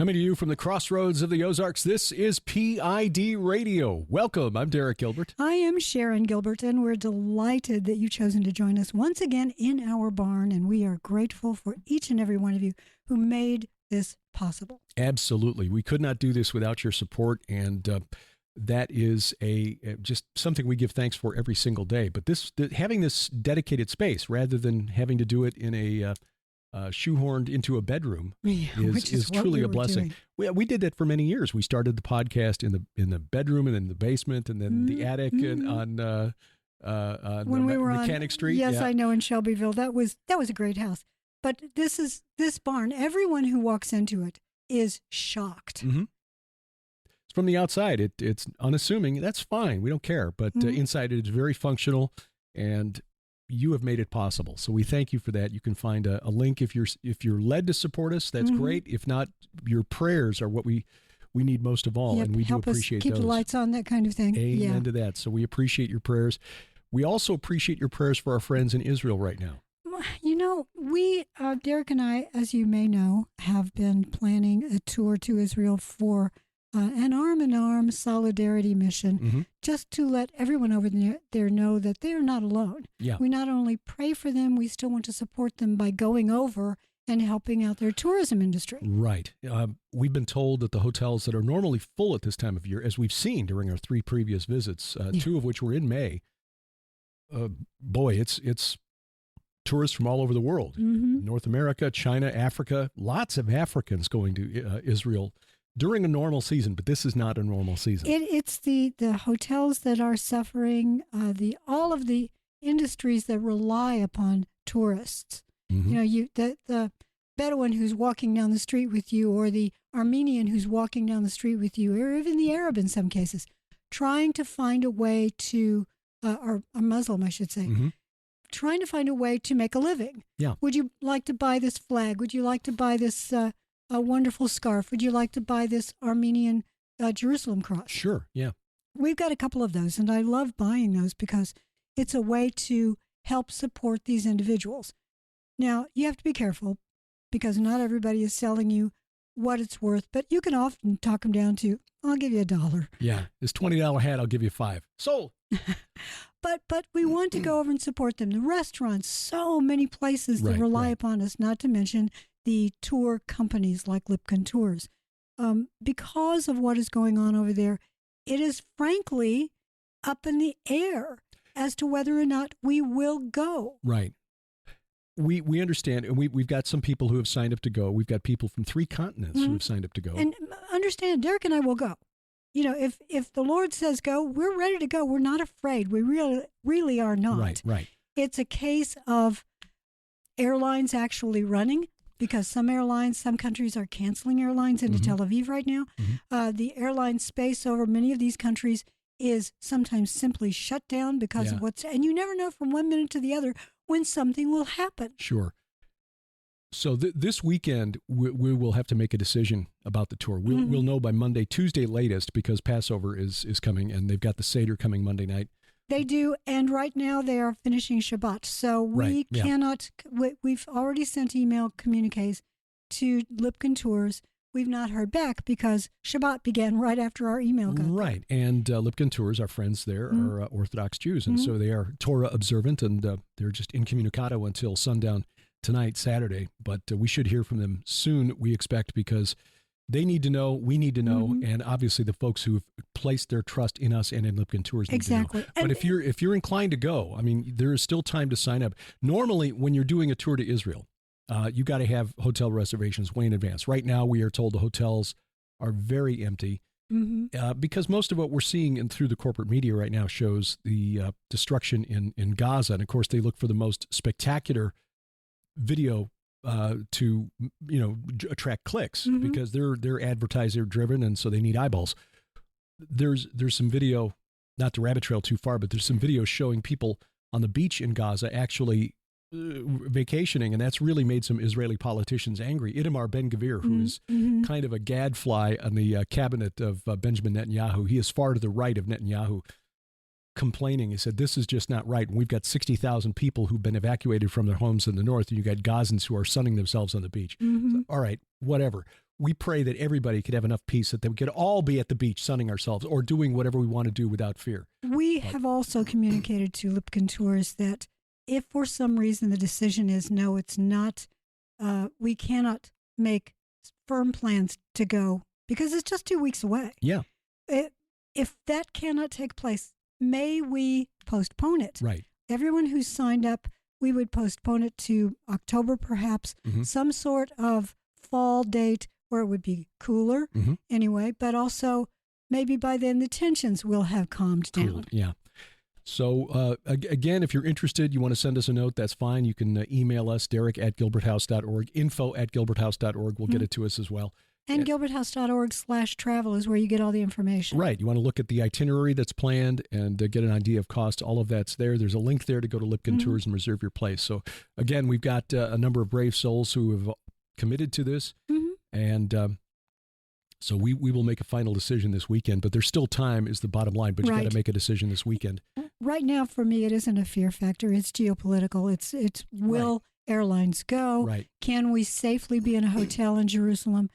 Coming to you from the crossroads of the Ozarks, this is PID Radio. Welcome. I'm Derek Gilbert. I am Sharon Gilbert, and we're delighted that you've chosen to join us once again in our barn, and we are grateful for each and every one of you who made this possible. Absolutely. We could not do this without your support, and that is just something we give thanks for every single day. But having this dedicated space rather than having to do it in a shoehorned into a bedroom is truly a blessing. We did that for many years. We started the podcast in the bedroom and in the basement and then the attic and on when we were Mechanic Street. Yes, yeah. I know, in Shelbyville. That was a great house. But this barn, everyone who walks into it is shocked. Mm-hmm. From the outside, it's unassuming. That's fine. We don't care. But inside it is very functional, and you have made it possible. So we thank you for that. You can find a link if you're led to support us. That's great. If not, your prayers are what we need most of all, and we do appreciate keep those. the lights on, that kind of thing. Amen to that. So we appreciate your prayers. We also appreciate your prayers for our friends in Israel right now. You know, we, Derek and I, as you may know, have been planning a tour to Israel for an arm-in-arm solidarity mission, just to let everyone over there know that they are not alone. Yeah. We not only pray for them, we still want to support them by going over and helping out their tourism industry. Right. We've been told that the hotels that are normally full at this time of year, as we've seen during our 3 previous visits, 2 of which were in May, it's tourists from all over the world. North America, China, Africa, lots of Africans going to Israel during a normal season, but this is not a normal season. It's the hotels that are suffering, all of the industries that rely upon tourists. You know, the Bedouin who's walking down the street with you, or the Armenian who's walking down the street with you, or even the Arab in some cases, trying to find a way to, or a Muslim, I should say, trying to find a way to make a living. Yeah. Would you like to buy this flag? Would you like to buy this a wonderful scarf? Would you like to buy this Armenian Jerusalem cross? Sure, yeah. We've got a couple of those, and I love buying those because it's a way to help support these individuals. Now, you have to be careful because not everybody is selling you what it's worth, but you can often talk them down to, I'll give you $1. Yeah, this $20 hat, I'll give you $5. Sold. But we want to go over and support them. The restaurants, so many places that rely upon us, not to mention the tour companies like Lipkin Tours. Because of what is going on over there, it is frankly up in the air as to whether or not we will go. Right. We understand, and we've got some people who have signed up to go. We've got people from 3 continents who have signed up to go. And understand, Derek and I will go. You know, if the Lord says go, we're ready to go. We're not afraid. We really are not. Right. It's a case of airlines actually running, because some countries are canceling airlines into Tel Aviv right now. The airline space over many of these countries is sometimes simply shut down because of and you never know from one minute to the other when something will happen. Sure. So this weekend, we will have to make a decision about the tour. We'll know by Monday, Tuesday latest, because Passover is coming, and they've got the Seder coming Monday night. They do, and right now they are finishing Shabbat. So we cannot, we've already sent email communiques to Lipkin Tours. We've not heard back because Shabbat began right after our email got Right, and Lipkin Tours, our friends there, are Orthodox Jews, and so they are Torah observant, and they're just incommunicado until sundown tonight, Saturday. But we should hear from them soon, we expect, because they need to know, we need to know, and obviously the folks who have placed their trust in us and in Lipkin Tours need to know. But and if you're inclined to go, I mean, there is still time to sign up. Normally, when you're doing a tour to Israel, you got to have hotel reservations way in advance. Right now, we are told the hotels are very empty because most of what we're seeing through the corporate media right now shows the destruction in Gaza. And of course, they look for the most spectacular video to attract clicks because they're advertiser driven, and so they need eyeballs. There's some video, not to rabbit trail too far, but there's some videos showing people on the beach in Gaza actually vacationing, and that's really made some Israeli politicians angry. Itamar Ben-Gvir, who is kind of a gadfly on the cabinet of Benjamin Netanyahu, he is far to the right of Netanyahu, complaining. He said, this is just not right. And we've got 60,000 people who've been evacuated from their homes in the north, and you got Gazans who are sunning themselves on the beach. So, all right, whatever. we pray that everybody could have enough peace that we could all be at the beach sunning ourselves or doing whatever we want to do without fear. We have also communicated to Lipkin Tours that if for some reason the decision is no, it's not, we cannot make firm plans to go because it's just 2 weeks away. Yeah. If that cannot take place, may we postpone it? Right. Everyone who's signed up, we would postpone it to October perhaps, some sort of fall date where it would be cooler anyway, but also maybe by then the tensions will have calmed down. Cool. Yeah. So again, if you're interested, you want to send us a note, that's fine. You can email us, derek@gilberthouse.org, info@gilberthouse.org. We'll get it to us as well. And gilberthouse.org/travel is where you get all the information. Right. You want to look at the itinerary that's planned and get an idea of cost. All of that's there. There's a link there to go to Lipkin Tours and reserve your place. So again, we've got a number of brave souls who have committed to this. And so we will make a final decision this weekend, but there's still time is the bottom line, but you got to make a decision this weekend. Right now, for me, it isn't a fear factor. It's geopolitical. It's will airlines go? Right. Can we safely be in a hotel in Jerusalem?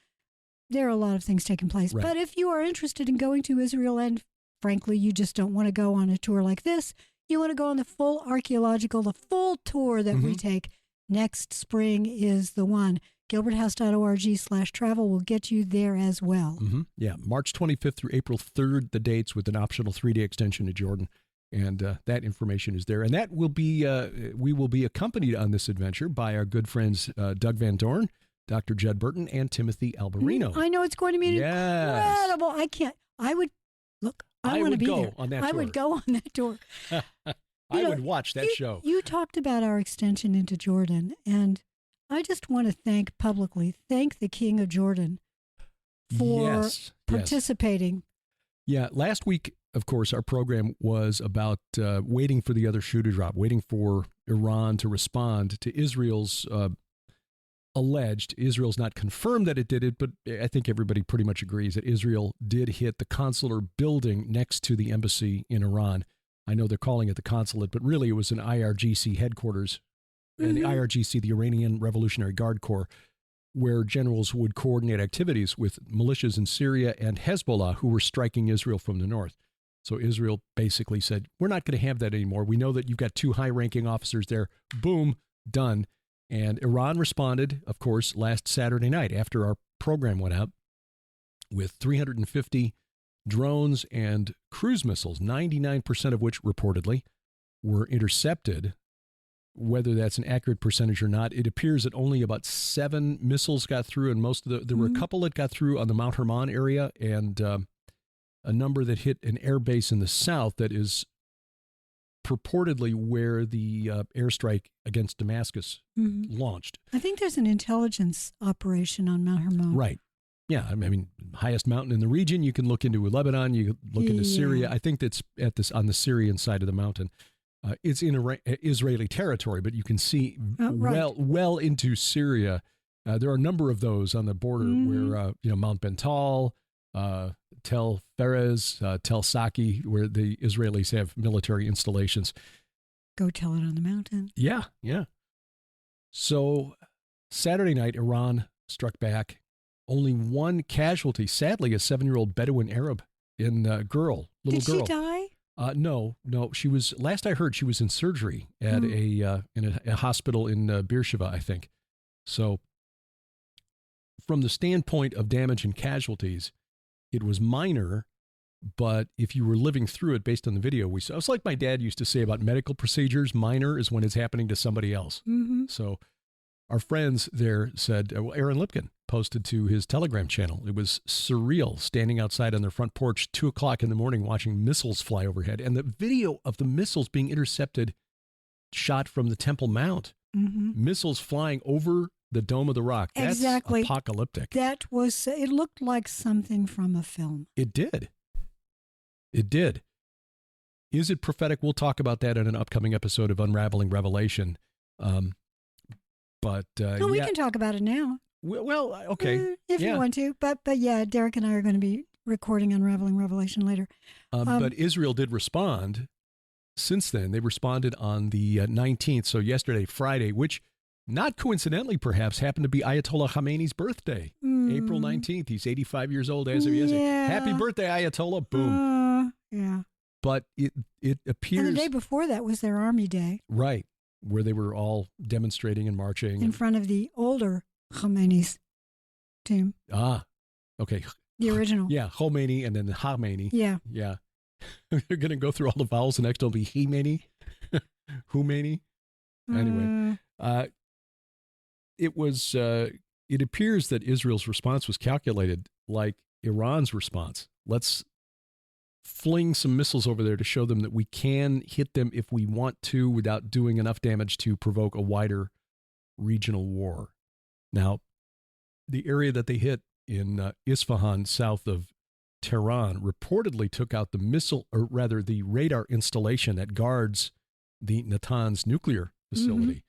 There are a lot of things taking place. Right. But if you are interested in going to Israel and, frankly, you just don't want to go on a tour like this, you want to go on the full archaeological, the full tour that we take, next spring is the one. gilberthouse.org/travel will get you there as well. Yeah, March 25th through April 3rd, the dates with an optional 3-day extension to Jordan. And that information is there. And that will be, we will be accompanied on this adventure by our good friends Doug Van Dorn, Dr. Judd Burton, and Timothy Alberino. I know it's going to be incredible. I would go on that tour. I would go on that tour. I would watch that show. You talked about our extension into Jordan, and I just want to thank the King of Jordan for participating. Yeah, last week, of course, our program was about waiting for the other shoe to drop, waiting for Iran to respond to Israel's Israel's not confirmed that it did it, but I think everybody pretty much agrees that Israel did hit the consular building next to the embassy in Iran. I know they're calling it the consulate, but really it was an IRGC headquarters. And the IRGC, the Iranian Revolutionary Guard Corps, where generals would coordinate activities with militias in Syria and Hezbollah who were striking Israel from the north. So Israel basically said, we're not going to have that anymore. We know that you've got 2 high-ranking officers there. Boom, done. And Iran responded, of course, last Saturday night after our program went out with 350 drones and cruise missiles, 99% of which reportedly were intercepted. Whether that's an accurate percentage or not, it appears that only about 7 missiles got through, and there were a couple that got through on the Mount Hermon area, and a number that hit an air base in the south that is purportedly where the airstrike against Damascus launched. I think there's an intelligence operation on Mount Hermon. Right. Yeah, I mean, highest mountain in the region. You can look into Lebanon. You can look into Syria. I think that's on the Syrian side of the mountain. It's in Israeli territory, but you can see well into Syria. There are a number of those on the border where Mount Bental, Tel Ferez, Tel Saki, where the Israelis have military installations. Go tell it on the mountain. Yeah. So Saturday night, Iran struck back. Only one casualty, sadly, a 7-year-old Bedouin Arab little girl. Did she die? No. She was. Last I heard, she was in surgery at in a hospital in Beersheba, I think. So, from the standpoint of damage and casualties, it was minor. But if you were living through it, based on the video we saw, it's like my dad used to say about medical procedures: minor is when it's happening to somebody else. So, our friends there said, Aaron Lipkin posted to his Telegram channel. It was surreal standing outside on their front porch, 2:00 in the morning, watching missiles fly overhead. And the video of the missiles being intercepted, shot from the Temple Mount, missiles flying over the Dome of the Rock. That's apocalyptic. It looked like something from a film. It did. Is it prophetic? We'll talk about that in an upcoming episode of Unraveling Revelation. But we can talk about it now. Well, okay. If you want to. But yeah, Derek and I are going to be recording Unraveling Revelation later. But Israel did respond since then. They responded on the 19th, so yesterday, Friday, which not coincidentally perhaps happened to be Ayatollah Khamenei's birthday. April 19th. He's 85 years old as of yesterday. Happy birthday, Ayatollah. Boom. Yeah. But it appears... And the day before that was their Army Day. Right, where they were all demonstrating and marching. In front of the older Khomeini's tomb. Ah, okay. The original. Yeah, Khomeini and then the Khomeini. Yeah. Yeah. They're going to go through all the vowels, and next it'll be Khomeini. Khomeini. Anyway, it appears that Israel's response was calculated like Iran's response. Let's fling some missiles over there to show them that we can hit them if we want to without doing enough damage to provoke a wider regional war. Now, the area that they hit in Isfahan, south of Tehran, reportedly took out the radar installation that guards the Natanz nuclear facility,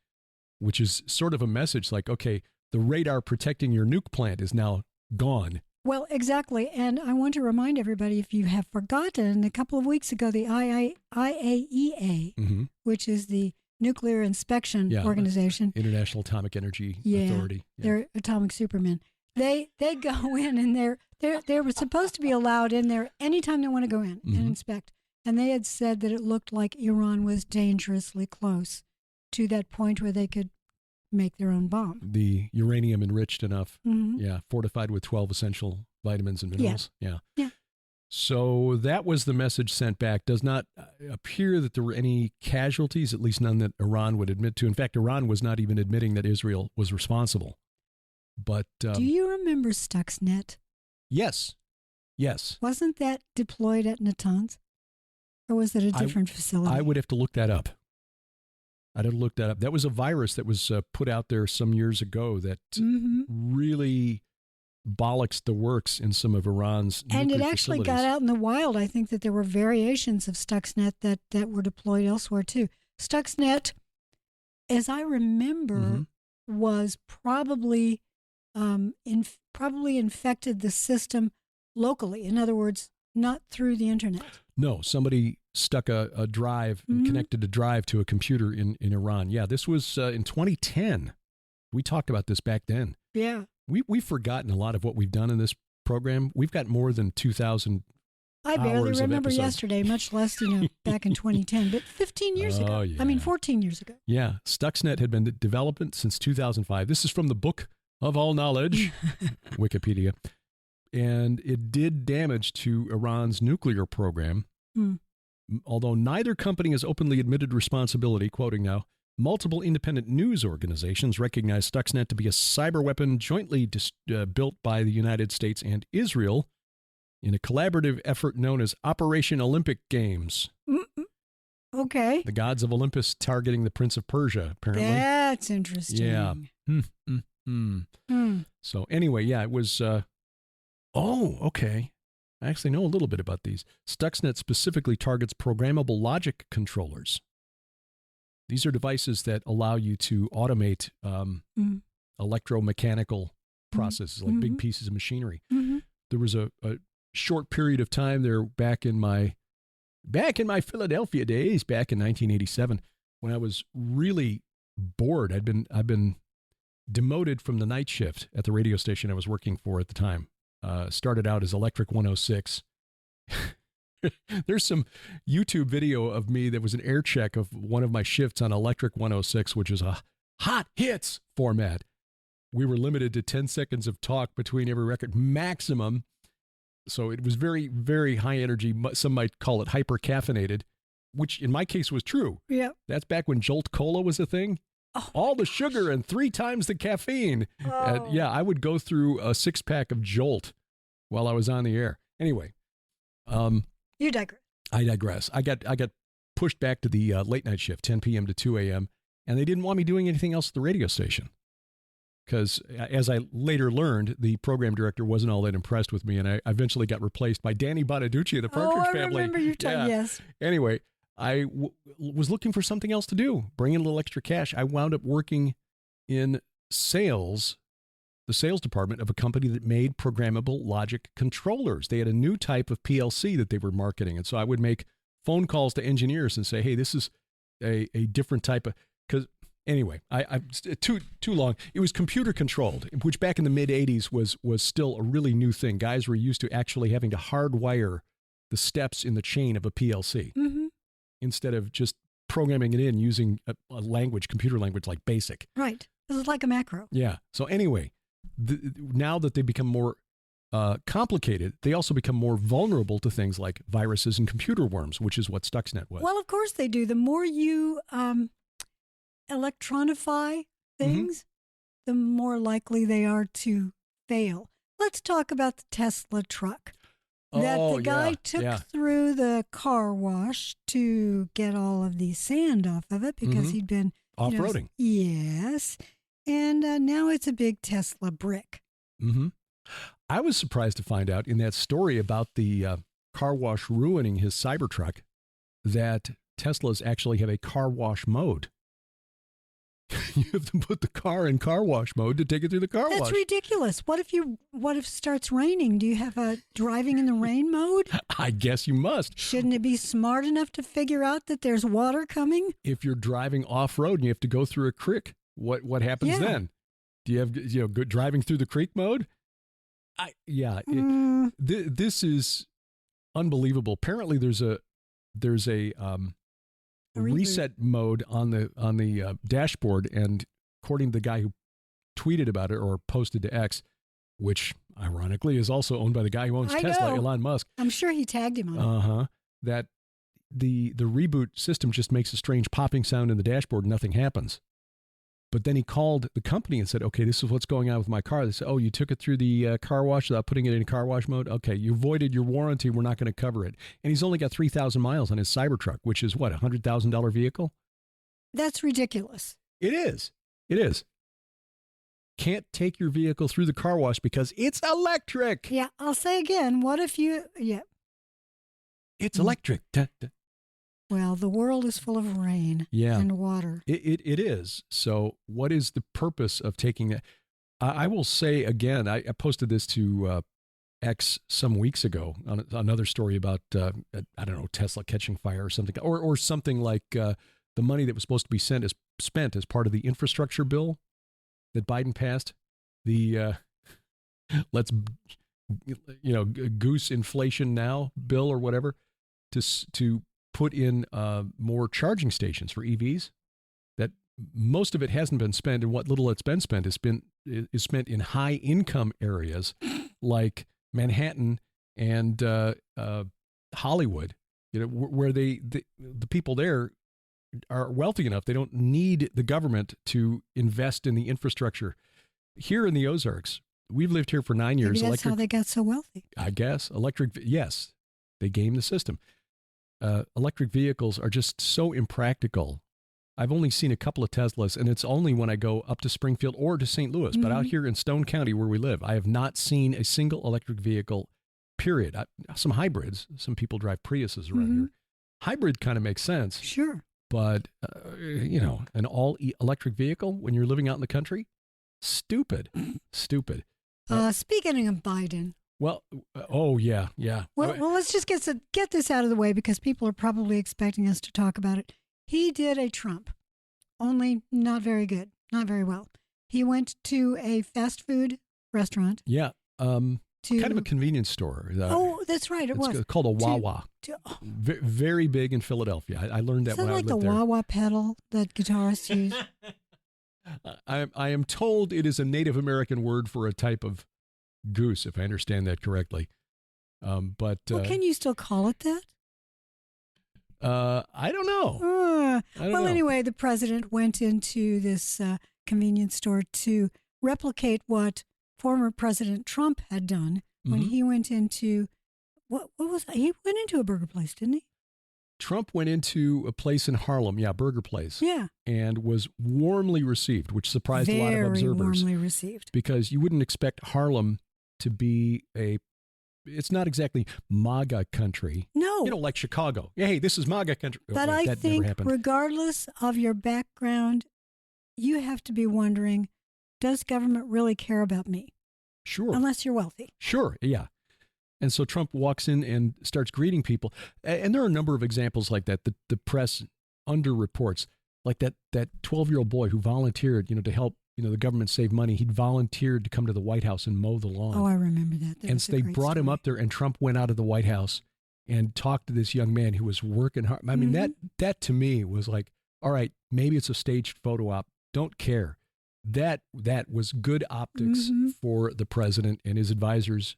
which is sort of a message like, okay, the radar protecting your nuke plant is now gone. Well, exactly. And I want to remind everybody, if you have forgotten, a couple of weeks ago, the IAEA, which is the Nuclear Inspection Organization. International Atomic Energy Authority. Yeah. They're atomic supermen. They go in and they were supposed to be allowed in there anytime they want to go in and inspect. And they had said that it looked like Iran was dangerously close to that point where they could make their own bomb. The uranium enriched enough, fortified with 12 essential vitamins and minerals. Yeah. So that was the message sent back. Does not appear that there were any casualties, at least none that Iran would admit to. In fact, Iran was not even admitting that Israel was responsible. But do you remember Stuxnet? Yes. Wasn't that deployed at Natanz? Or was it a different facility? I would have to look that up. That was a virus that was put out there some years ago that really bollocks the works in some of Iran's nuclear And it actually facilities. got out in the wild. I think that there were variations of Stuxnet that were deployed elsewhere too. Stuxnet, as I remember, was probably infected the system locally. In other words, not through the internet. No, somebody stuck a drive and connected a drive to a computer in Iran. Yeah, this was in 2010. We talked about this back then. Yeah. We've forgotten a lot of what we've done in this program. We've got more than 2,000 I barely remember yesterday, much less, back in 2010, but 15 years ago. Yeah. I mean, 14 years ago. Yeah. Stuxnet had been in development since 2005. This is from the Book of All Knowledge, Wikipedia. And it did damage to Iran's nuclear program. Although neither company has openly admitted responsibility, quoting now, multiple independent news organizations recognize Stuxnet to be a cyber weapon jointly built by the United States and Israel in a collaborative effort known as Operation Olympic Games. Okay. The gods of Olympus targeting the Prince of Persia, apparently. That's interesting. Yeah. So anyway, yeah, it was... okay. I actually know a little bit about these. Stuxnet specifically targets programmable logic controllers. These are devices that allow you to automate electromechanical processes, like big pieces of machinery. There was a short period of time there back in my Philadelphia days, back in 1987, when I was really bored. I've been demoted from the night shift at the radio station I was working for at the time. Started out as Electric 106. There's some YouTube video of me that was an air check of one of my shifts on Electric 106, which is a hot hits format. We were limited to 10 seconds of talk between every record, maximum. So it was very, very high energy. Some might call it hyper caffeinated, which in my case was true. Yeah. That's back when Jolt Cola was a thing. All the sugar and 3 times the caffeine. Yeah, I would go through a 6-pack of Jolt while I was on the air. Anyway. You digress. I digress. I got pushed back to the late night shift, 10 p.m. to 2 a.m., and they didn't want me doing anything else at the radio station. Because as I later learned, the program director wasn't all that impressed with me, and I eventually got replaced by Danny Bonaducci of the Partridge Family. I remember you talking, yes. Anyway, I was looking for something else to do, bring in a little extra cash. I wound up working in sales, the sales department of a company that made programmable logic controllers. They had a new type of PLC that they were marketing. And so I would make phone calls to engineers and say, hey, this is a different type of, because Anyway, I too long. It was computer controlled, which back in the mid 80s was still a really new thing. Guys were used to actually having to hardwire the steps in the chain of a PLC instead of just programming it in using a language, computer language like BASIC. Right. This is like a macro. Yeah. So anyway, now that they become more complicated, they also become more vulnerable to things like viruses and computer worms, which is what Stuxnet was. Well, of course they do. The more you electronify things, the more likely they are to fail. Let's talk about the Tesla truck that the guy took through the car wash to get all of the sand off of it because he'd been off-roading. Yes. And now it's a big Tesla brick. I was surprised to find out in that story about the car wash ruining his Cybertruck that Teslas actually have a car wash mode. You have to put the car in car wash mode to take it through the car wash. That's ridiculous. What if it starts raining? Do you have a driving in the rain mode? I guess you must. Shouldn't it be smart enough to figure out that there's water coming? If you're driving off-road and you have to go through a creek, what happens then? Do you have driving through the creek mode? This is unbelievable. Apparently there's a reset mode on the dashboard, and according to the guy who tweeted about it or posted to X, which ironically is also owned by the guy who owns Tesla, Elon Musk. I'm sure he tagged him on it. That the reboot system just makes a strange popping sound in the dashboard and nothing happens. But then he called the company and said, okay, this is what's going on with my car. They said, oh, you took it through the car wash without putting it in car wash mode? Okay, you voided your warranty. We're not going to cover it. And he's only got 3,000 miles on his Cybertruck, which is what, a $100,000 vehicle? That's ridiculous. It is. It is. Can't take your vehicle through the car wash because it's electric. Yeah, I'll say again, what if you, It's electric. Well, the world is full of rain and water. It is. So what is the purpose of taking that? I will say again, I posted this to X some weeks ago on another story about, I don't know, Tesla catching fire or something, or something like the money that was supposed to be spent as part of the infrastructure bill that Biden passed. The let's, goose inflation now bill or whatever to put in more charging stations for EVs. That most of it hasn't been spent, and what little it's been spent is spent in high income areas like Manhattan and Hollywood. Where the people there are wealthy enough, they don't need the government to invest in the infrastructure. Here in the Ozarks, we've lived here for 9 years. Maybe that's how they got so wealthy. I guess yes, they gamed the system. Electric vehicles are just so impractical. I've only seen a couple of Teslas, and it's only when I go up to Springfield or to St. Louis. But out here in Stone County where we live, I have not seen a single electric vehicle, period. Some hybrids. Some people drive Priuses around here. Hybrid kind of makes sense. Sure. But, an all-electric vehicle when you're living out in the country? Stupid. Stupid. Speaking of Biden. Well, yeah. Well, let's just get this out of the way because people are probably expecting us to talk about it. He did a Trump, only not very good, not very well. He went to a fast food restaurant. Yeah, kind of a convenience store. That's right, it was. It's called a Wawa. Very big in Philadelphia. I learned that when I lived there. Is that like the Wawa pedal that guitarists use? I am told it is a Native American word for a type of goose, if I understand that correctly. But can you still call it that? I don't know. Anyway, the president went into this convenience store to replicate what former President Trump had done when he went into what was that? He went into a burger place, didn't he? Trump went into a place in Harlem, burger place. Yeah. And was warmly received, which surprised a lot of observers. Very warmly received. Because you wouldn't expect Harlem to be it's not exactly MAGA country. No. Like Chicago. Hey, this is MAGA country. But I think regardless of your background, you have to be wondering, does government really care about me? Sure. Unless you're wealthy. Sure, yeah. And so Trump walks in and starts greeting people. And there are a number of examples like that. The press underreports. like that 12-year-old boy who volunteered, to help, the government save money. He'd volunteered to come to the White House and mow the lawn. Oh, I remember that. And so they brought him up there, and Trump went out of the White House and talked to this young man who was working hard. I mean, that to me was like, all right, maybe it's a staged photo op. Don't care. That was good optics for the president and his advisors.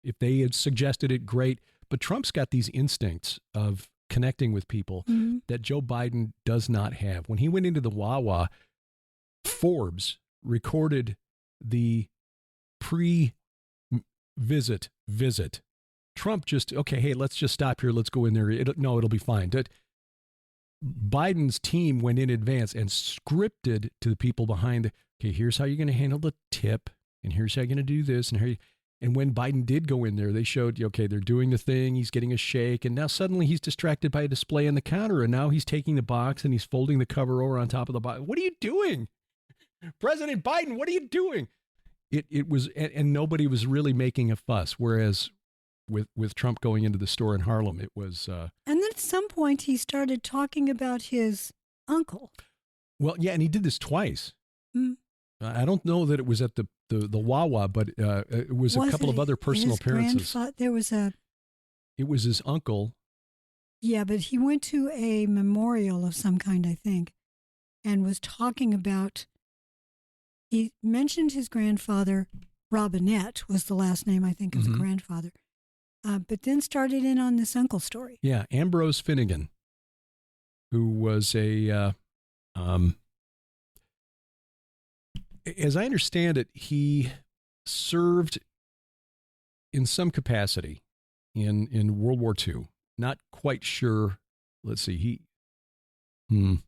If they had suggested it, great. But Trump's got these instincts of connecting with people that Joe Biden does not have. When he went into the WWII, Forbes recorded the pre-visit visit. Trump just, okay, hey, let's just stop here. Let's go in there. It'll be fine. Biden's team went in advance and scripted to the people behind, okay, here's how you're going to handle the tip, and here's how you're going to do this. And when Biden did go in there, they showed, okay, they're doing the thing. He's getting a shake. And now suddenly he's distracted by a display on the counter. And now he's taking the box and he's folding the cover over on top of the box. What are you doing? President Biden, what are you doing? It was, and nobody was really making a fuss. Whereas with Trump going into the store in Harlem, it was. And then at some point he started talking about his uncle. Well, yeah, and he did this twice. I don't know that it was at the WWII, but it was a couple of other personal appearances. It was his uncle. Yeah, but he went to a memorial of some kind, I think, and was talking about, he mentioned his grandfather. Robinette was the last name, I think, of the grandfather. But then started in on this uncle story. Yeah, Ambrose Finnegan, who was as I understand it, he served in some capacity in World War II. Not quite sure. Let's see. Trying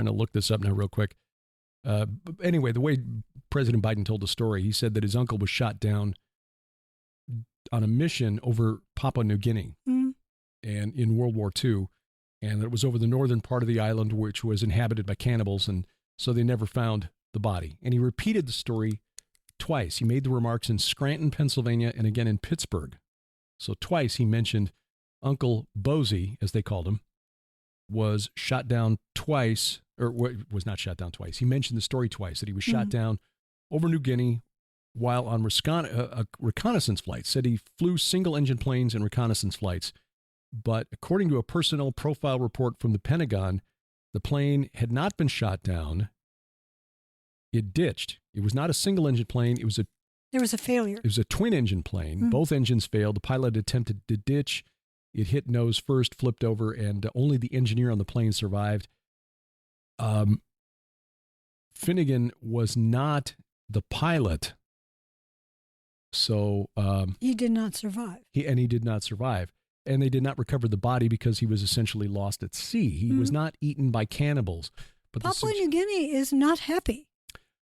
to look this up now real quick. Anyway, the way President Biden told the story, he said that his uncle was shot down on a mission over Papua New Guinea and in World War II. And it was over the northern part of the island, which was inhabited by cannibals. And so they never found the body. And he repeated the story twice. He made the remarks in Scranton, Pennsylvania, and again in Pittsburgh. So twice he mentioned Uncle Bozy, as they called him, was shot down twice, or was not shot down twice. He mentioned the story twice, that he was shot down over New Guinea while on reconnaissance flights. Said he flew single-engine planes and reconnaissance flights. But according to a personnel profile report from the Pentagon, the plane had not been shot down. It ditched. It was not a single-engine plane. There was a failure. It was a twin-engine plane. Both engines failed. The pilot attempted to ditch. It hit nose first, flipped over, and only the engineer on the plane survived. Finnegan was not the pilot, so he did not survive. He did not survive. And they did not recover the body because he was essentially lost at sea. He was not eaten by cannibals. But Papua New Guinea is not happy.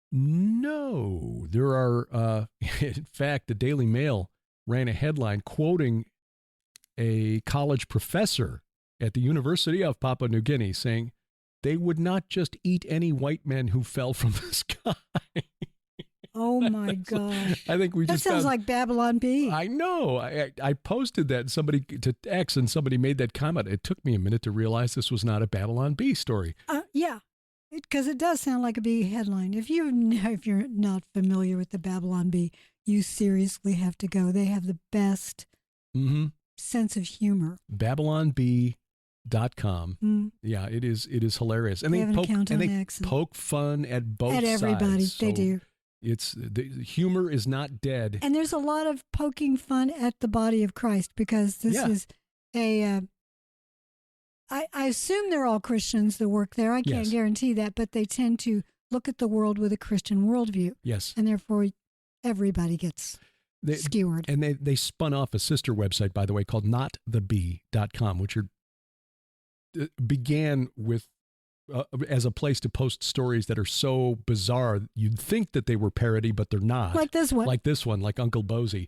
No. There are, in fact, the Daily Mail ran a headline quoting a college professor at the University of Papua New Guinea saying they would not just eat any white men who fell from the sky. Oh my gosh! I think that sounds like Babylon Bee. I know. I posted that to X, and somebody made that comment. It took me a minute to realize this was not a Babylon Bee story. Yeah, because it does sound like a bee headline. If you're not familiar with the Babylon Bee, you seriously have to go. They have the best sense of humor. BabylonBee.com. Yeah, it is hilarious, and they poke fun at both sides. At everybody, they do. It's the humor is not dead, and there's a lot of poking fun at the body of Christ because this is a. I assume they're all Christians that work there. I can't guarantee that, but they tend to look at the world with a Christian worldview. Yes, and therefore everybody gets skewered. And they spun off a sister website, by the way, called NotTheBee.com, which began with. As a place to post stories that are so bizarre, you'd think that they were parody, but they're not. Like this one. Like Uncle Bozy.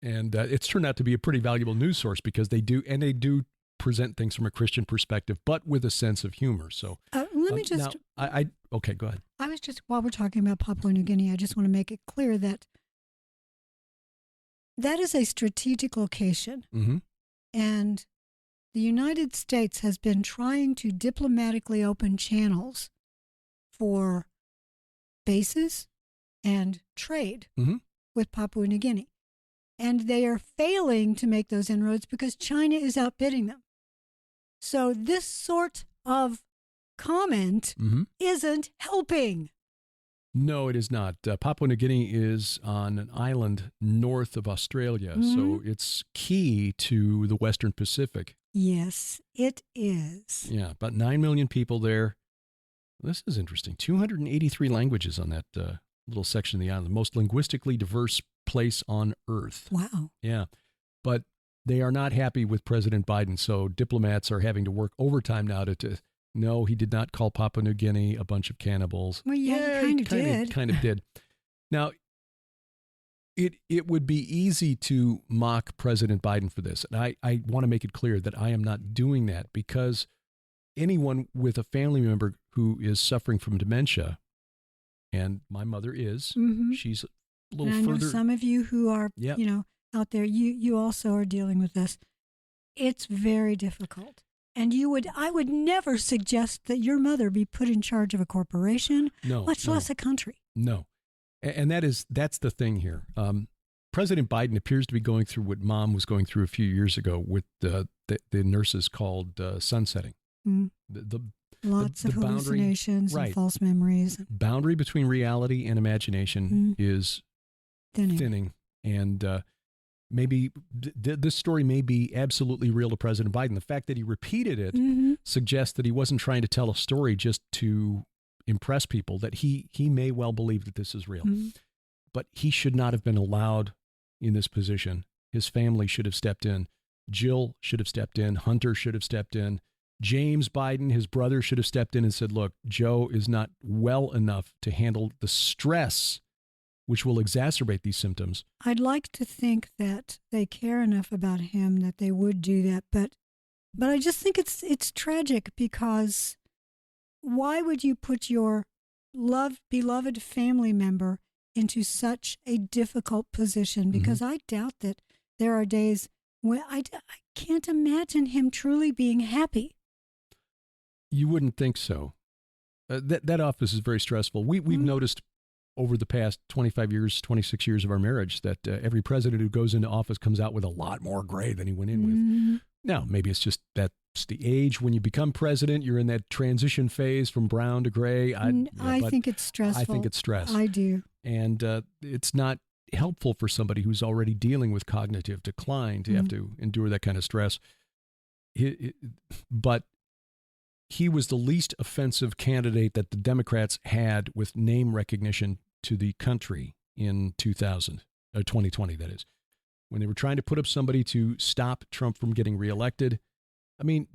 And it's turned out to be a pretty valuable news source because they do present things from a Christian perspective, but with a sense of humor. So let me just. Okay, go ahead. I was just, while we're talking about Papua New Guinea, I just want to make it clear that that is a strategic location. And the United States has been trying to diplomatically open channels for bases and trade with Papua New Guinea. And they are failing to make those inroads because China is outbidding them. So this sort of comment isn't helping. No, it is not. Papua New Guinea is on an island north of Australia, so it's key to the Western Pacific. Yes, it is. Yeah, about 9 million people there. This is interesting. 283 languages on that little section of the island. The most linguistically diverse place on Earth. Wow. Yeah, but they are not happy with President Biden, so diplomats are having to work overtime now to no, he did not call Papua New Guinea a bunch of cannibals. Well, yeah, he kind of did. Now, it would be easy to mock President Biden for this. And I want to make it clear that I am not doing that, because anyone with a family member who is suffering from dementia, and my mother is, she's a little and further. I know some of you who are, out there, you also are dealing with this. It's very difficult. And I would never suggest that your mother be put in charge of a corporation, much less a country. No. And that's the thing here. President Biden appears to be going through what Mom was going through a few years ago with the nurses called sunsetting. Lots of hallucinations and false memories. Boundary between reality and imagination is thinning. And maybe this story may be absolutely real to President Biden. The fact that he repeated it suggests that he wasn't trying to tell a story just to impress people, that he may well believe that this is real. But he should not have been allowed in this position. His family should have stepped in. Jill should have stepped in. Hunter should have stepped in. James Biden, his brother, should have stepped in and said, look, Joe is not well enough to handle the stress which will exacerbate these symptoms. I'd like to think that they care enough about him that they would do that, but I just think it's tragic, because why would you put your beloved family member into such a difficult position? Because I doubt that there are days when I can't imagine him truly being happy. You wouldn't think so. That office is very stressful. We've noticed over the past 25 years, 26 years of our marriage, that every president who goes into office comes out with a lot more gray than he went in with. Now, maybe it's just that's the age. When you become president, you're in that transition phase from brown to gray. I think it's stressful. I think it's stress. I do. And it's not helpful for somebody who's already dealing with cognitive decline to have to endure that kind of stress. But he was the least offensive candidate that the Democrats had with name recognition to the country in 2020, that is. When they were trying to put up somebody to stop Trump from getting reelected. I mean,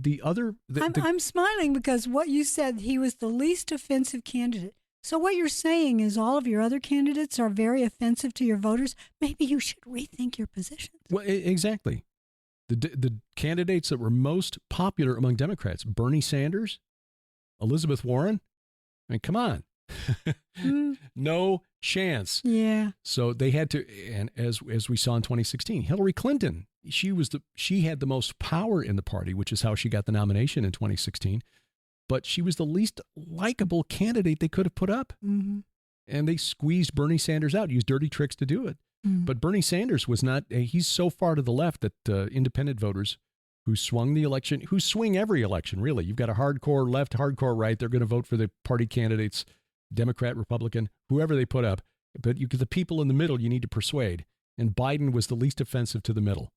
I'm smiling because what you said, he was the least offensive candidate. So what you're saying is all of your other candidates are very offensive to your voters. Maybe you should rethink your position. Well, exactly. The candidates that were most popular among Democrats, Bernie Sanders, Elizabeth Warren, I mean, come on. No chance. Yeah. So they had to, and as we saw in 2016, Hillary Clinton, she had the most power in the party, which is how she got the nomination in 2016. But she was the least likable candidate they could have put up. And they squeezed Bernie Sanders out, used dirty tricks to do it. But Bernie Sanders was not, he's so far to the left that independent voters who swung the election, who swing every election, really. You've got a hardcore left, hardcore right. They're going to vote for the party candidates, Democrat, Republican, whoever they put up. But the people in the middle you need to persuade. And Biden was the least offensive to the middle.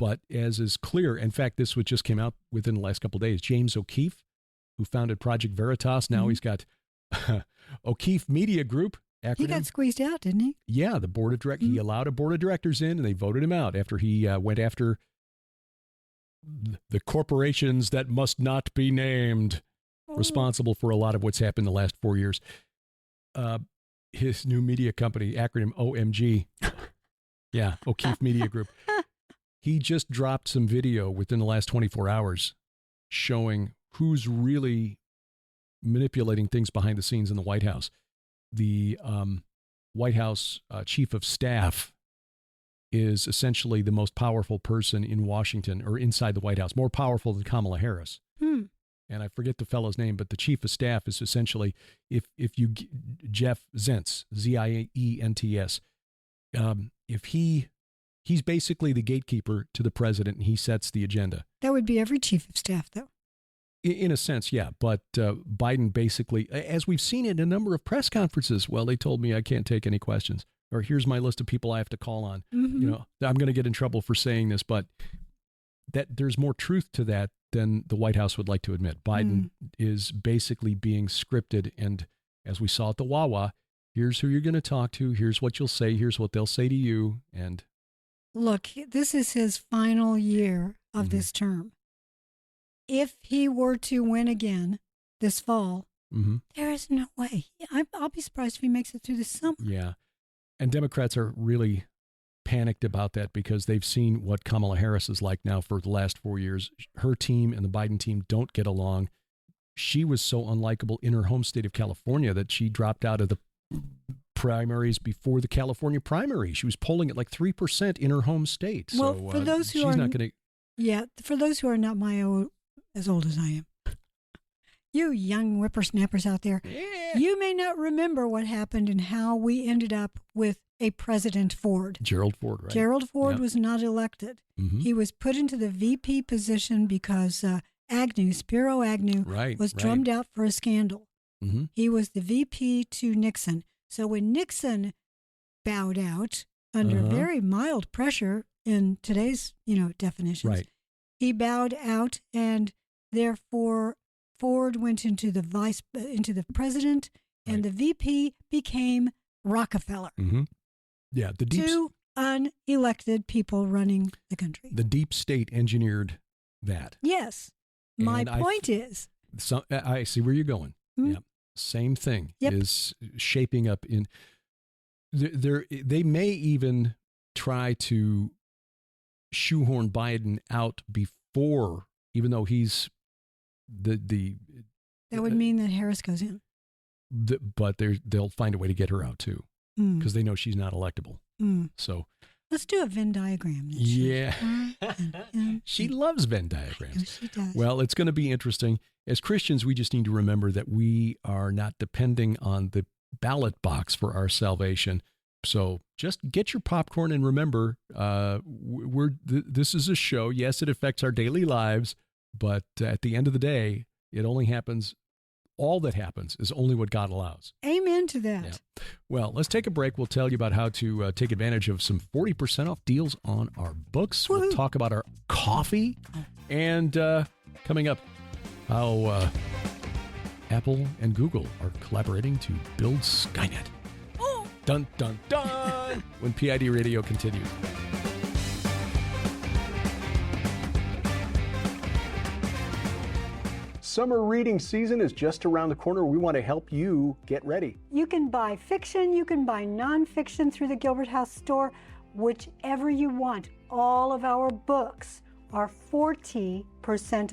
But as is clear, in fact, this just came out within the last couple of days, James O'Keefe, who founded Project Veritas, now he's got O'Keefe Media Group. Acronym. He got squeezed out, didn't he? Yeah, the board of directors. He allowed a board of directors in, and they voted him out after he went after the corporations that must not be named, responsible for a lot of what's happened the last 4 years. His new media company, acronym OMG. Yeah, O'Keefe Media Group. He just dropped some video within the last 24 hours showing who's really manipulating things behind the scenes in the White House. The White House chief of staff is essentially the most powerful person in Washington or inside the White House, more powerful than Kamala Harris. And I forget the fellow's name, but the chief of staff is essentially, if you, Jeff Zients, Zients, if he's basically the gatekeeper to the president and he sets the agenda. That would be every chief of staff, though. In a sense, yeah. But Biden basically, as we've seen in a number of press conferences, well, they told me I can't take any questions, or here's my list of people I have to call on. You know, I'm going to get in trouble for saying this, but that there's more truth to that than the White House would like to admit. Biden is basically being scripted. And as we saw at the WWII, here's who you're going to talk to. Here's what you'll say. Here's what they'll say to you. And look, this is his final year of this term. If he were to win again this fall, there is no way. I'll be surprised if he makes it through the summer. Yeah. And Democrats are really panicked about that because they've seen what Kamala Harris is like now for the last 4 years. Her team and the Biden team don't get along. She was so unlikable in her home state of California that she dropped out of the primaries before the California primary. She was polling at like 3% in her home state. Well, so for those who she's are not going to. Yeah, for those who are not as old as I am, you young whippersnappers out there, you may not remember what happened and how we ended up with a President Ford. Gerald Ford, right? Gerald Ford was not elected. He was put into the VP position because Spiro Agnew, was drummed out for a scandal. He was the VP to Nixon. So when Nixon bowed out under very mild pressure in today's, definitions, he bowed out, and therefore Ford went into the president, and the VP became Rockefeller. Yeah, the two unelected people running the country. The deep state engineered that. Yes. My point is. I see where you're going. Yeah. Same thing is shaping up in there. They may even try to shoehorn Biden out before, even though he's the that would mean that Harris goes in. But they'll find a way to get her out too, because they know she's not electable. So let's do a Venn diagram. Yeah. She loves Venn diagrams. No, she does. Well, it's going to be interesting. As Christians, we just need to remember that we are not depending on the ballot box for our salvation. So just get your popcorn and remember, this is a show. Yes, it affects our daily lives, but at the end of the day, it only happens. All that happens is only what God allows. Amen to that. Yeah. Well, let's take a break. We'll tell you about how to take advantage of some 40% off deals on our books. Woo-hoo. We'll talk about our coffee. And coming up, how Apple and Google are collaborating to build Skynet. Oh. Dun, dun, dun! When PID Radio continues. Summer reading season is just around the corner. We want to help you get ready. You can buy fiction, you can buy nonfiction through the Gilbert House store, whichever you want. All of our books are 40%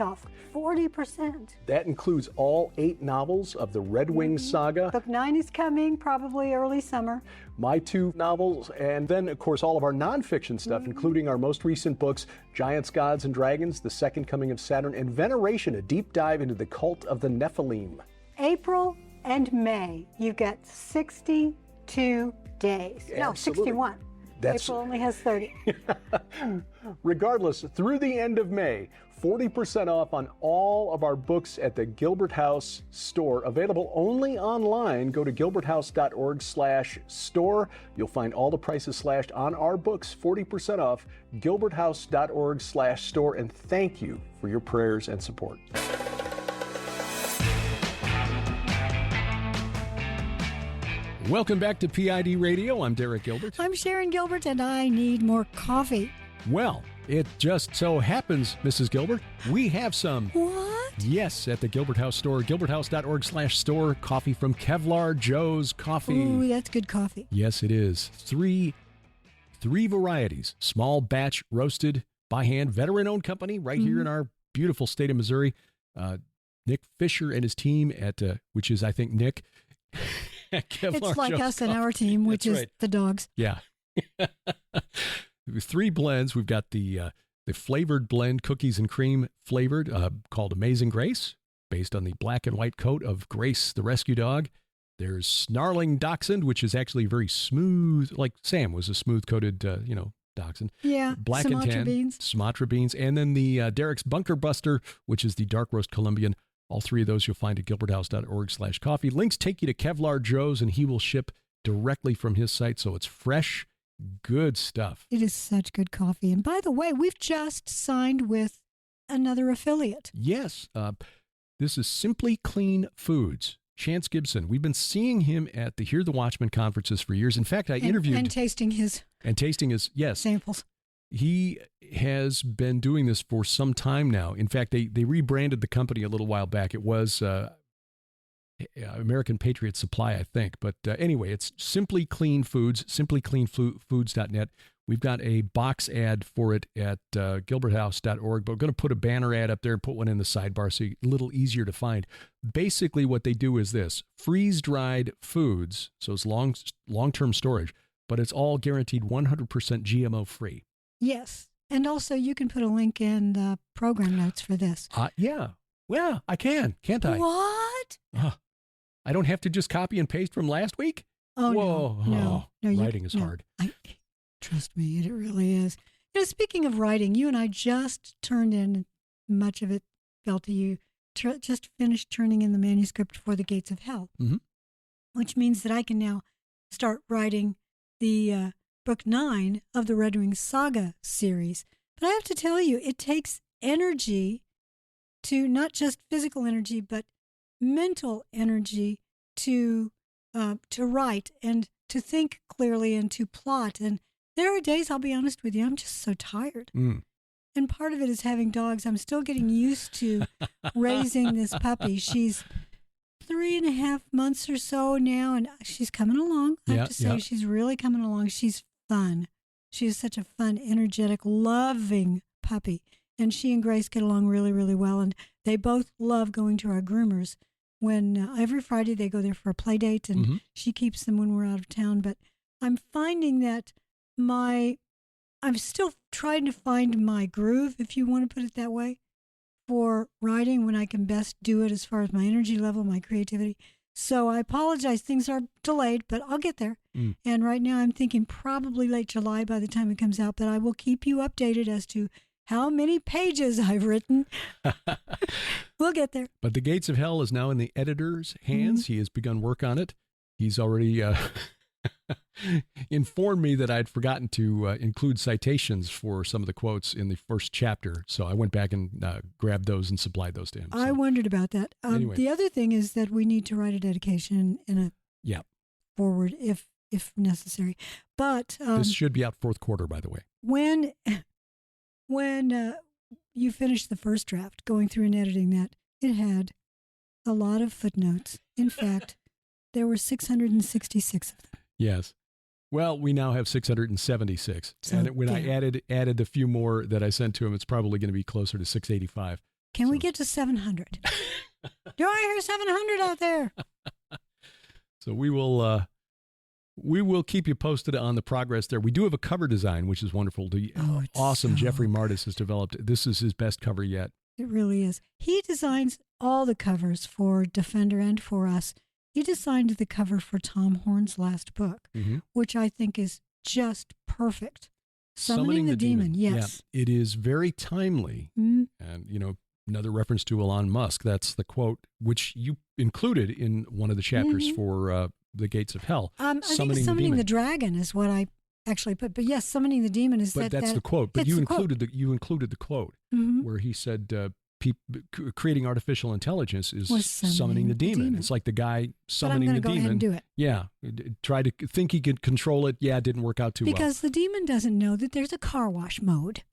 off. 40%. That includes all 8 novels of the Red Wings saga. Book 9 is coming, probably early summer. My 2 novels, and then, of course, all of our nonfiction stuff, including our most recent books, Giants, Gods, and Dragons, The Second Coming of Saturn, and Veneration, a deep dive into the cult of the Nephilim. April and May, you get 62 days. Absolutely. No, 61. April only has 30. Regardless, through the end of May, 40% off on all of our books at the Gilbert House store. Available only online. Go to gilberthouse.org/store. You'll find all the prices slashed on our books, 40% off, gilberthouse.org/store. And thank you for your prayers and support. Welcome back to PID Radio. I'm Derek Gilbert. I'm Sharon Gilbert, and I need more coffee. Well, it just so happens, Mrs. Gilbert, we have some. What? Yes, at the Gilbert House store, gilberthouse.org/store. Coffee from Kevlar Joe's Coffee. Ooh, that's good coffee. Yes, it is. Three varieties. Small batch roasted by hand, veteran-owned company right here in our beautiful state of Missouri. Nick Fisher and his team at, which is, I think, Nick. It's like Joe's us and our team, which is the dogs. Yeah. 3 blends. We've got the flavored blend, cookies and cream flavored, called Amazing Grace, based on the black and white coat of Grace, the rescue dog. There's Snarling Dachshund, which is actually very smooth, like Sam was a smooth-coated, dachshund. Yeah, black Sumatra and tan, beans. Sumatra beans. And then the Derek's Bunker Buster, which is the dark roast Colombian. All 3 of those you'll find at gilberthouse.org/coffee. Links take you to Kevlar Joe's, and he will ship directly from his site, so it's fresh, good stuff. It is such good coffee. And by the way, we've just signed with another affiliate. Yes. This is Simply Clean Foods. Chance Gibson. We've been seeing him at the Hear the Watchman conferences for years. In fact, I interviewed... And tasting his... And tasting his, yes. Samples. He has been doing this for some time now. In fact, they rebranded the company a little while back. It was American Patriot Supply, I think. But anyway, it's Simply Clean Foods, simplycleanfoods.net. We've got a box ad for it at gilberthouse.org, but we're going to put a banner ad up there and put one in the sidebar so a little easier to find. Basically, what they do is this: freeze-dried foods, so it's long-term storage, but it's all guaranteed 100% GMO-free. Yes. And also, you can put a link in the program notes for this. Yeah. Well, I can, can't I? What? I don't have to just copy and paste from last week? Oh, whoa. No. Writing is hard. Trust me, it really is. Speaking of writing, you and I just turned in, much of it fell to you, just finished turning in the manuscript for The Gates of Hell, which means that I can now start writing the book 9 of the Red Wing Saga series. But I have to tell you, it takes energy to, not just physical energy, but mental energy to write and to think clearly and to plot. And there are days, I'll be honest with you, I'm just so tired. And part of it is having dogs. I'm still getting used to raising this puppy. She's 3.5 months or so now, and she's coming along. I have to say, she's really coming along. She's fun. She's such a fun, energetic, loving puppy. And she and Grace get along really, really well. And they both love going to our groomers. When every Friday they go there for a play date, and she keeps them when we're out of town. But I'm finding that I'm still trying to find my groove, if you want to put it that way, for writing, when I can best do it as far as my energy level, my creativity. So I apologize. Things are delayed, but I'll get there. And right now I'm thinking probably late July by the time it comes out, but I will keep you updated as to how many pages I've written. We'll get there. But The Gates of Hell is now in the editor's hands. He has begun work on it. He's already informed me that I'd forgotten to include citations for some of the quotes in the first chapter. So I went back and grabbed those and supplied those to him. I wondered about that. Anyway. The other thing is that we need to write a dedication in a forward if necessary. But this should be out fourth quarter, by the way. When you finished the first draft, going through and editing that, it had a lot of footnotes. In fact, there were 666 of them. Yes. Well, we now have 676. So, and when I added a few more that I sent to him, it's probably going to be closer to 685. Can we get to 700? Do I hear 700 out there? So we will keep you posted on the progress there. We do have a cover design, which is wonderful. The awesome Jeffrey Martis has developed. This is his best cover yet. It really is. He designs all the covers for Defender and for us. He designed the cover for Tom Horn's last book, which I think is just perfect. Summoning the Demon, yes. Yeah, it is very timely. And, another reference to Elon Musk. That's the quote, which you included in one of the chapters for The Gates of Hell. I think Summoning the Dragon is what I actually put. But yes, Summoning the Demon is but that's the quote. But you included the quote where he said, creating artificial intelligence is summoning the demon. It's like the guy summoning the demon. Go ahead and do it. Yeah. Try to think he could control it. Yeah, it didn't work out too well. Because the demon doesn't know that there's a car wash mode.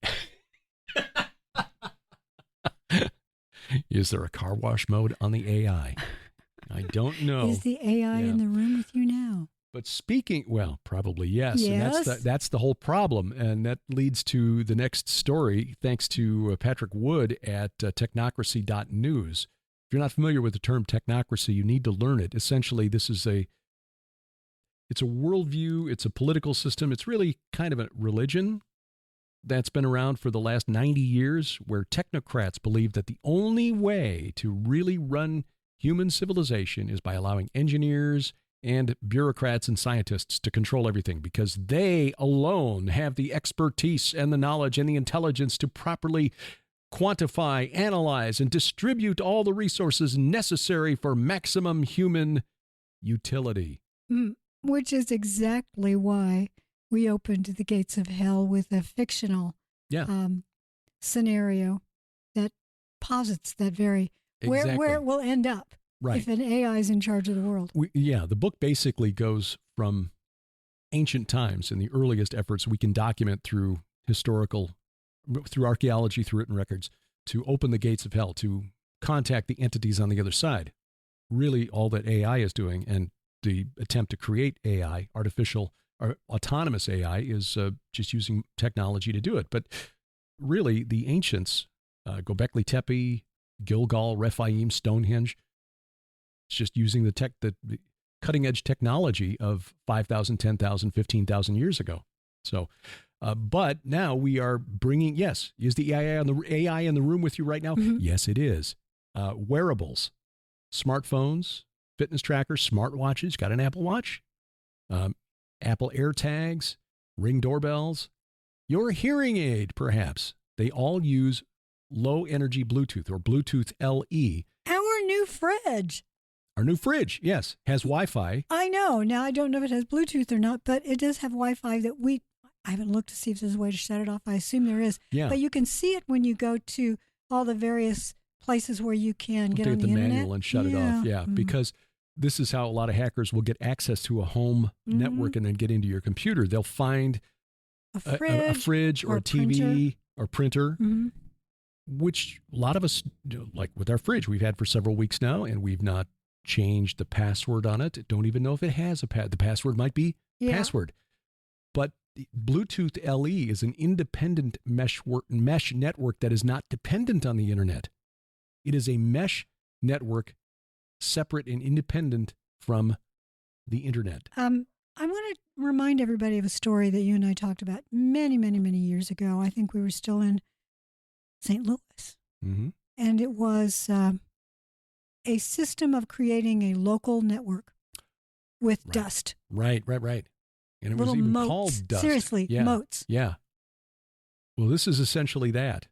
Is there a car wash mode on the AI? I don't know. Is the AI in the room with you now? But probably yes. And that's the whole problem. And that leads to the next story, thanks to Patrick Wood at technocracy.news. If you're not familiar with the term technocracy, you need to learn it. Essentially, it's a worldview, it's a political system, it's really kind of a religion that's been around for the last 90 years, where technocrats believe that the only way to really run human civilization is by allowing engineers and bureaucrats and scientists to control everything, because they alone have the expertise and the knowledge and the intelligence to properly quantify, analyze, and distribute all the resources necessary for maximum human utility. Which is exactly why we opened the gates of hell with a fictional scenario that posits that very where it will end up if an AI is in charge of the world. The book basically goes from ancient times and the earliest efforts we can document through archaeology, through written records, to open the gates of hell, to contact the entities on the other side. Really, all that AI is doing, and the attempt to create AI, artificial or autonomous AI, is just using technology to do it. But really, the ancients, Göbekli Tepe, Gilgal, Rephaim, Stonehenge, it's just using the cutting-edge technology of 5,000, 10,000, 15,000 years ago. So, but now we are bringing, is the AI in the room with you right now? Mm-hmm. Yes, it is. Wearables, smartphones, fitness trackers, smartwatches. Got an Apple Watch? Apple AirTags, Ring doorbells, your hearing aid, perhaps. They all use low-energy Bluetooth or Bluetooth LE. Our new fridge. Our new fridge, yes, has Wi-Fi. I know. Now, I don't know if it has Bluetooth or not, but it does have Wi-Fi that I haven't looked to see if there's a way to shut it off. I assume there is. Yeah. But you can see it when you go to all the various places where you can get on the internet. Manual and shut it off. Yeah, because this is how a lot of hackers will get access to a home network and then get into your computer. They'll find a fridge or a TV or printer, which a lot of us, like with our fridge, we've had for several weeks now, and we've not changed the password on it. Don't even know if it has the password might be password. But Bluetooth LE is an independent mesh network that is not dependent on the internet. It is a mesh network separate and independent from the internet. I want to remind everybody of a story that you and I talked about many, many, many years ago. I think we were still in St. Louis. Mm-hmm. And it was a system of creating a local network with dust. Right. And it little was even moats. called dust. Seriously, moats. Yeah. Well, this is essentially that.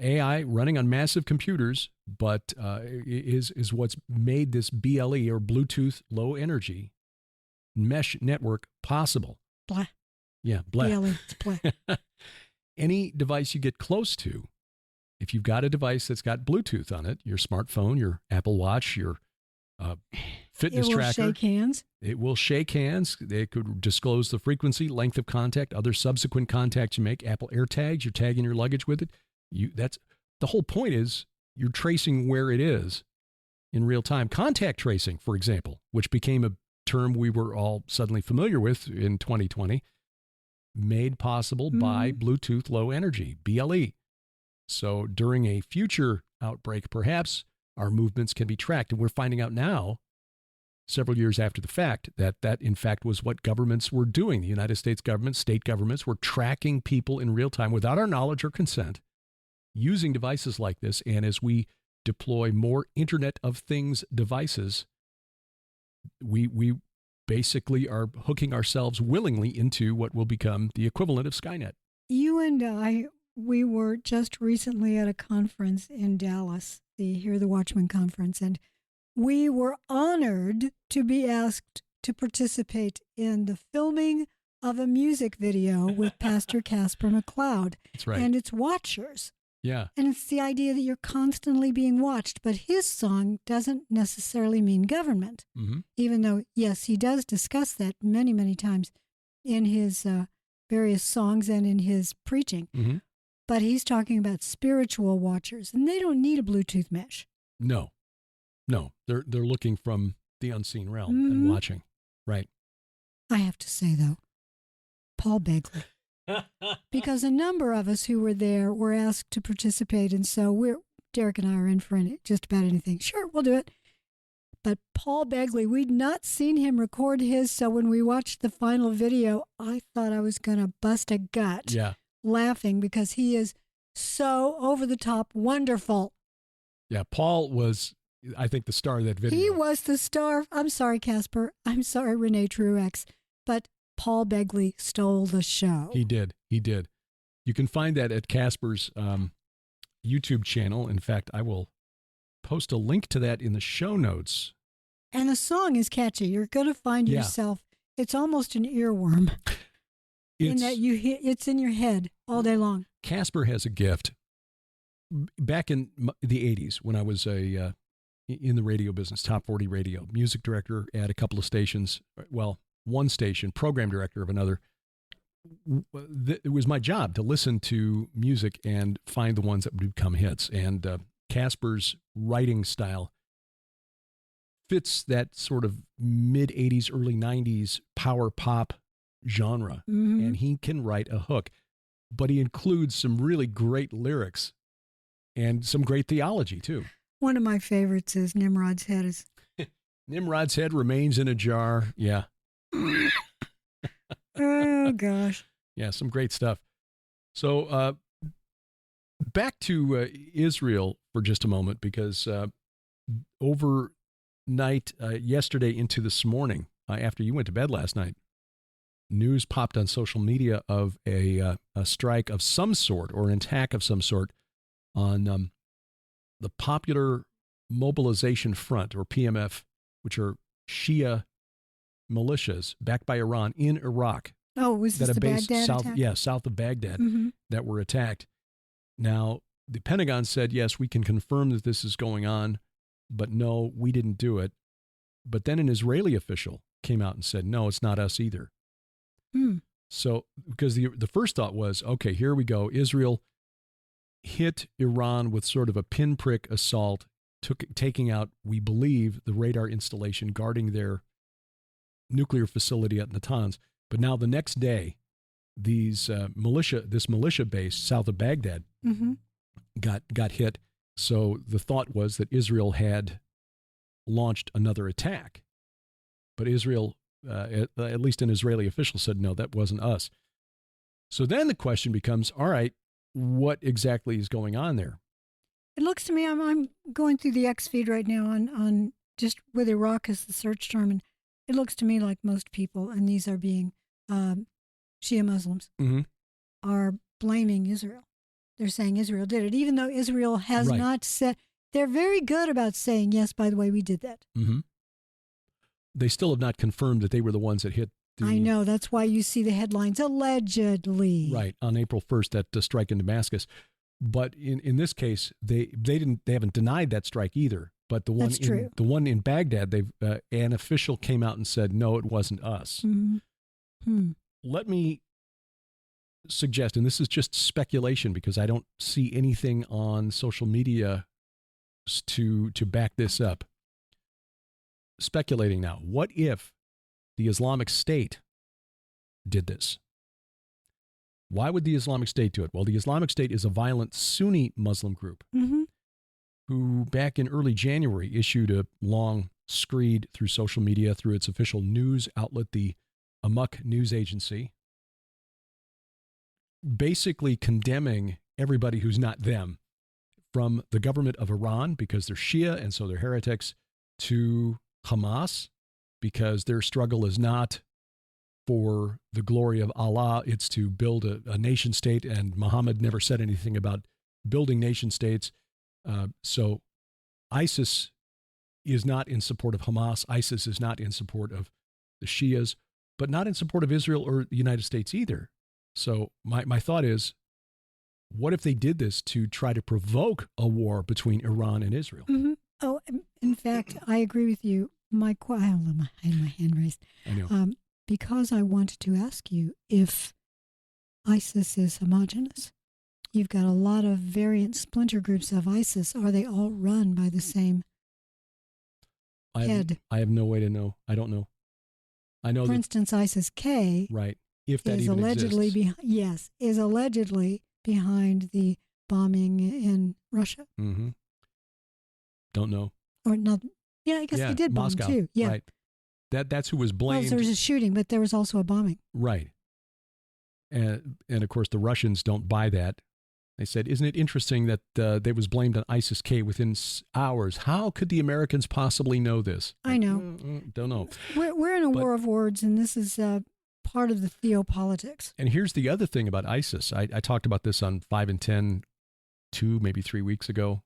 AI running on massive computers, but is what's made this BLE or Bluetooth Low Energy mesh network possible. Blah. Yeah, blah. BLE, it's blah. Any device you get close to, if you've got a device that's got Bluetooth on it, your smartphone, your Apple Watch, your fitness tracker. It will shake hands. It will shake hands. They could disclose the frequency, length of contact, other subsequent contacts you make. Apple AirTags, you're tagging your luggage with it. That's the whole point, is you're tracing where it is in real time. Contact tracing, for example, which became a term we were all suddenly familiar with in 2020, made possible by Bluetooth Low Energy, BLE. So during a future outbreak, perhaps our movements can be tracked. And we're finding out now, several years after the fact, that in fact was what governments were doing. The United States government, state governments were tracking people in real time without our knowledge or consent, using devices like this. And as we deploy more Internet of Things devices, we basically are hooking ourselves willingly into what will become the equivalent of Skynet. You and I, we were just recently at a conference in Dallas, the Hear the Watchman conference, and we were honored to be asked to participate in the filming of a music video with Pastor Casper McLeod. That's right. And it's watchers. Yeah. And it's the idea that you're constantly being watched. But his song doesn't necessarily mean government, even though, yes, he does discuss that many, many times in his various songs and in his preaching. But he's talking about spiritual watchers, and they don't need a Bluetooth mesh. No. They're looking from the unseen realm and watching. Right. I have to say, though, Paul Begley. Because a number of us who were there were asked to participate, and so Derek and I are in for just about anything. Sure, we'll do it. But Paul Begley, we'd not seen him record his, so when we watched the final video, I thought I was going to bust a gut laughing because he is so over-the-top wonderful. Yeah, Paul was, I think, the star of that video. He was the star. I'm sorry, Casper. I'm sorry, Renee Truex. But Paul Begley stole the show. He did. He did. You can find that at Casper's YouTube channel. In fact, I will post a link to that in the show notes. And the song is catchy. You're going to find yourself, it's almost an earworm. In that it's in your head all day long. Casper has a gift. Back in the 80s, when I was in the radio business, Top 40 Radio, music director at a couple of stations, well, one station, program director of another, it was my job to listen to music and find the ones that would become hits. And Casper's writing style fits that sort of mid-80s, early 90s power pop genre. Mm-hmm. And he can write a hook. But he includes some really great lyrics and some great theology, too. One of my favorites is Nimrod's Head. Nimrod's head remains in a jar. Yeah. Oh, gosh. Yeah, some great stuff. So back to Israel for just a moment, because overnight, yesterday into this morning, after you went to bed last night, news popped on social media of a strike of some sort or an attack of some sort on the Popular Mobilization Front, or PMF, which are Shia militias backed by Iran in Iraq. Oh, was this the Baghdad south, attack? Yeah, south of Baghdad, mm-hmm. that were attacked. Now, the Pentagon said, yes, we can confirm that this is going on, but no, we didn't do it. But then an Israeli official came out and said, no, it's not us either. So, because the first thought was, okay, here we go. Israel hit Iran with sort of a pinprick assault, taking out, we believe, the radar installation guarding their nuclear facility at Natanz. But now the next day, this militia base south of Baghdad mm-hmm. got hit. So the thought was that Israel had launched another attack. But Israel, at least an Israeli official, said, no, that wasn't us. So then the question becomes, all right, what exactly is going on there? It looks to me, I'm going through the X feed right now on just with Iraq as the search term, and it looks to me like most people, and these are being Shia Muslims, mm-hmm. are blaming Israel. They're saying Israel did it, even though Israel has not said. They're very good about saying, yes, by the way, we did that. Mm-hmm. They still have not confirmed that they were the ones that hit. I know. That's why you see the headlines, allegedly. Right, on April 1st, that strike in Damascus. But in this case, they haven't denied that strike either. But the one in Baghdad, an official came out and said, no, it wasn't us. Mm-hmm. Let me suggest, and this is just speculation because I don't see anything on social media to back this up. Speculating now, what if the Islamic State did this? Why would the Islamic State do it? Well, the Islamic State is a violent Sunni Muslim group mm-hmm. who back in early January issued a long screed through social media, through its official news outlet, the Amok news agency, basically condemning everybody who's not them, from the government of Iran because they're Shia and so they're heretics, to Hamas because their struggle is not for the glory of Allah, it's to build a nation state, and Muhammad never said anything about building nation states. So ISIS is not in support of Hamas. ISIS is not in support of the Shias, but not in support of Israel or the United States either. So my thought is, what if they did this to try to provoke a war between Iran and Israel? Mm-hmm. Oh, in fact, I agree with you. I have my hand raised. I know. Because I wanted to ask you if ISIS is homogenous. You've got a lot of variant splinter groups of ISIS. Are they all run by the same head? I have no way to know. I don't know. I know. For instance, ISIS-K. Right. If that is even allegedly exists. is allegedly behind the bombing in Russia. Mm-hmm. Don't know. Or not. Yeah, I guess they did bomb Moscow, too. Yeah. Right. That's who was blamed. Well, there was a shooting, but there was also a bombing. Right. And of course, the Russians don't buy that. They said, isn't it interesting that they was blamed on ISIS-K within hours? How could the Americans possibly know this? I know. Don't know. We're in a war of words, and this is part of the theopolitics. And here's the other thing about ISIS. I talked about this on 5 and 10, 2, maybe 3 weeks ago.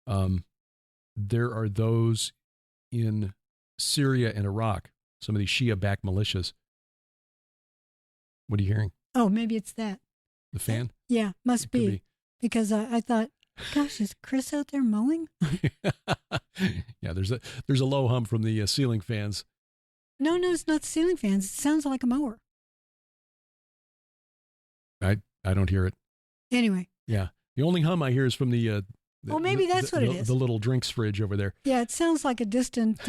There are those in Syria and Iraq, some of these Shia-backed militias. What are you hearing? Oh, maybe it's that. The fan? Yeah, must be. Because I thought, gosh, is Chris out there mowing? Yeah, there's a low hum from the ceiling fans. No, it's not ceiling fans. It sounds like a mower. I don't hear it. Anyway. Yeah, the only hum I hear is from the well, maybe that's what it is. The little drinks fridge over there. Yeah, it sounds like a distant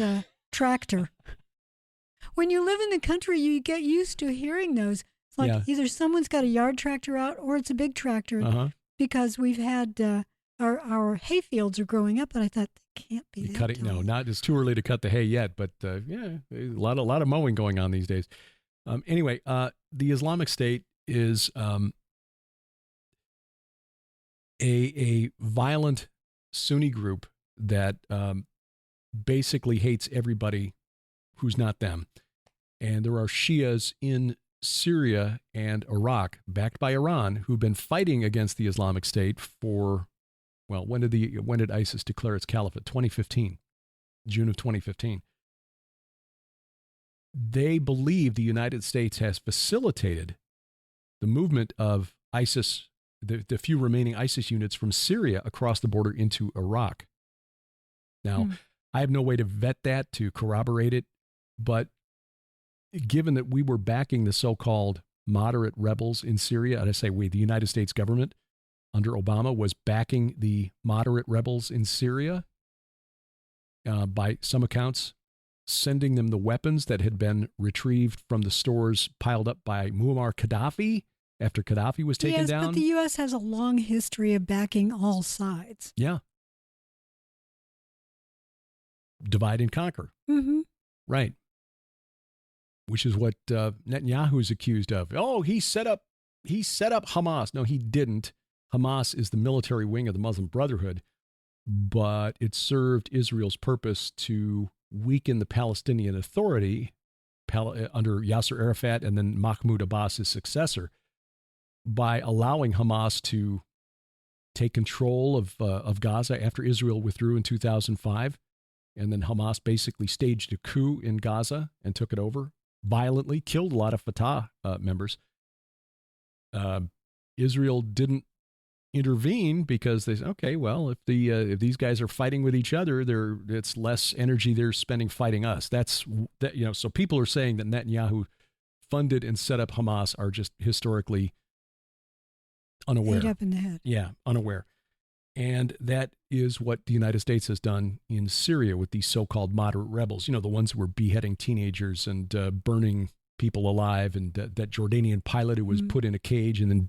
tractor. When you live in the country, you get used to hearing those. It's like either someone's got a yard tractor out or it's a big tractor because we've had our hay fields are growing up, and I thought they can't be that cutting. No, not it's too early to cut the hay yet, but yeah, a lot of mowing going on these days. Anyway, the Islamic State is a violent Sunni group that basically hates everybody who's not them. And there are Shias in Syria and Iraq, backed by Iran, who've been fighting against the Islamic State for, well, when did ISIS declare its caliphate? 2015, June of 2015. They believe the United States has facilitated the movement of ISIS, the few remaining ISIS units from Syria across the border into Iraq. Now, I have no way to vet that, to corroborate it, but given that we were backing the so-called moderate rebels in Syria, and I say we, the United States government under Obama was backing the moderate rebels in Syria, by some accounts, sending them the weapons that had been retrieved from the stores piled up by Muammar Gaddafi after Gaddafi was taken down. Yes, but the U.S. has a long history of backing all sides. Yeah. Divide and conquer. Mm-hmm. Right. Which is what Netanyahu is accused of. Oh, he set up Hamas. No, he didn't. Hamas is the military wing of the Muslim Brotherhood, but it served Israel's purpose to weaken the Palestinian Authority under Yasser Arafat and then Mahmoud Abbas, his successor, by allowing Hamas to take control of Gaza after Israel withdrew in 2005. And then Hamas basically staged a coup in Gaza and took it over violently, killed a lot of Fatah members. Israel didn't intervene because they said, okay, well, if these guys are fighting with each other, it's less energy they're spending fighting us. So people are saying that Netanyahu funded and set up Hamas are just historically unaware. Hit up in the head. Yeah, unaware. And that is what the United States has done in Syria with these so-called moderate rebels, the ones who were beheading teenagers and burning people alive, and that Jordanian pilot who was put in a cage, and then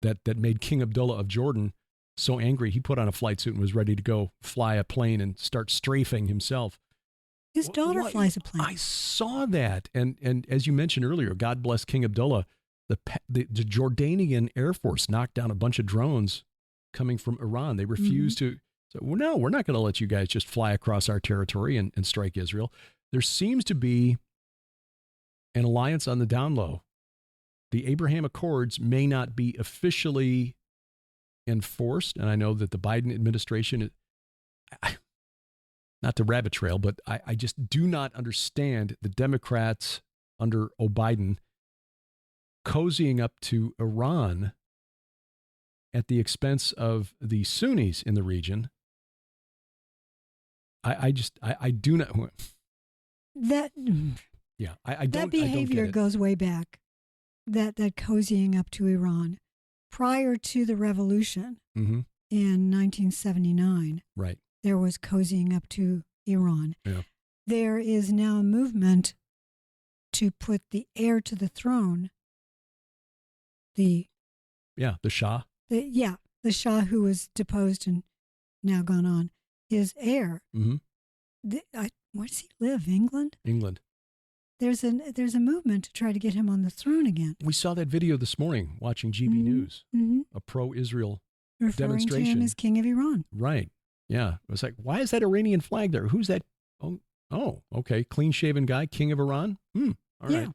that made King Abdullah of Jordan so angry he put on a flight suit and was ready to go fly a plane and start strafing himself. His daughter flies a plane. I saw that. And as you mentioned earlier, God bless King Abdullah, the Jordanian Air Force knocked down a bunch of drones coming from Iran. They refused to. So, well, no, we're not going to let you guys just fly across our territory and strike Israel. There seems to be an alliance on the down low. The Abraham Accords may not be officially enforced, and I know that the Biden administration, not to rabbit trail, but I just do not understand the Democrats under Biden cozying up to Iran at the expense of the Sunnis in the region. I do not. That behavior goes way back. That cozying up to Iran prior to the revolution in 1979. Right. There was cozying up to Iran. Yeah. There is now a movement to put the heir to the throne, the Shah. The Shah who was deposed and now gone on, his heir where does he live? England? England. There's a movement to try to get him on the throne again. We saw that video this morning watching GB News, a pro-Israel Referring demonstration. to him as King of Iran. Right. Yeah. It was like, why is that Iranian flag there? Who's that? Oh, okay. Clean-shaven guy, King of Iran? All right. A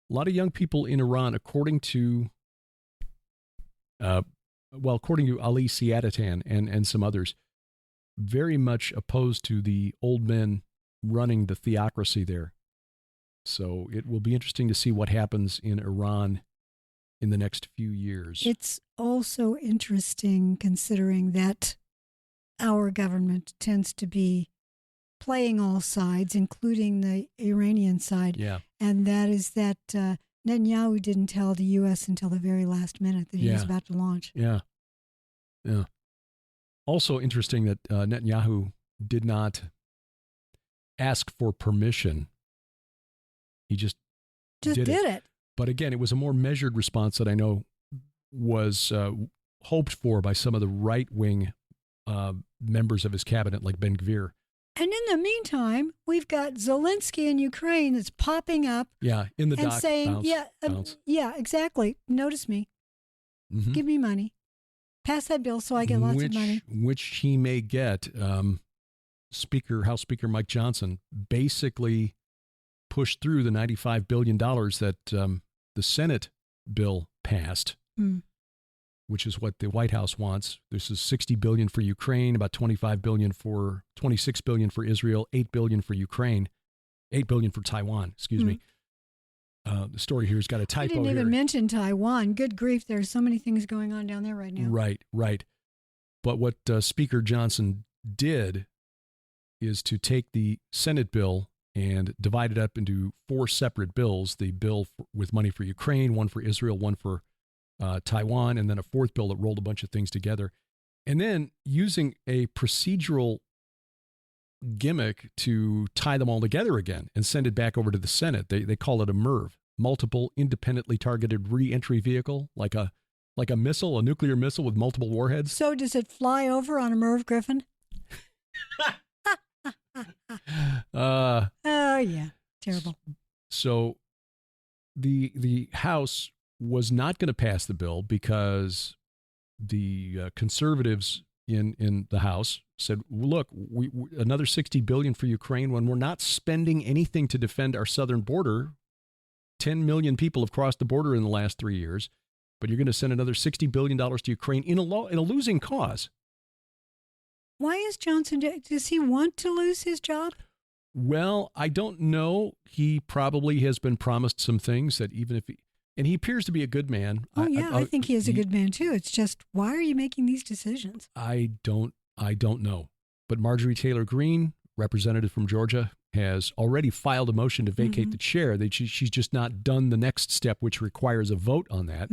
lot of young people in Iran, according to Ali Siadatan and some others, very much opposed to the old men running the theocracy there. So it will be interesting to see what happens in Iran in the next few years. It's also interesting considering that our government tends to be playing all sides, including the Iranian side. Yeah. And that is that Netanyahu didn't tell the U.S. until the very last minute that he was about to launch. Yeah. Yeah. Also interesting that Netanyahu did not ask for permission. He just did it. But again, it was a more measured response that I know was hoped for by some of the right-wing members of his cabinet, like Ben-Gvir. And in the meantime, we've got Zelensky in Ukraine that's popping up. Yeah, in the and dock, saying, bounce. Yeah, exactly. Notice me. Mm-hmm. Give me money. Pass that bill so I get lots of money. Which he may get. House Speaker Mike Johnson basically pushed through the $95 billion that the Senate bill passed, which is what the White House wants. This is $60 billion for Ukraine, about $26 billion for Israel, $8 billion for Ukraine, $8 billion for Taiwan. Excuse me. The story here has got a typo. You didn't even mention Taiwan. Good grief! There's so many things going on down there right now. Right. But what Speaker Johnson did is to take the Senate bill and divide it up into 4 separate bills. The bill with money for Ukraine, one for Israel, one for Taiwan, and then a 4th bill that rolled a bunch of things together. And then using a procedural gimmick to tie them all together again and send it back over to the Senate. They call it a MIRV, multiple independently targeted re-entry vehicle, like a missile, a nuclear missile with multiple warheads. So does it fly over on a MIRV Griffin? Oh yeah, terrible. So the House was not going to pass the bill because the conservatives in the House said, look, we another $60 billion for Ukraine when we're not spending anything to defend our southern border. 10 million people have crossed the border in the last 3 years, but you're going to send another $60 billion to Ukraine in a losing cause. Why is Johnson, does he want to lose his job? Well, I don't know. He probably has been promised some things that even if and he appears to be a good man. Oh, I think he is a good man, too. It's just, why are you making these decisions? I don't know. But Marjorie Taylor Greene, representative from Georgia, has already filed a motion to vacate the chair. She's just not done the next step, which requires a vote on that.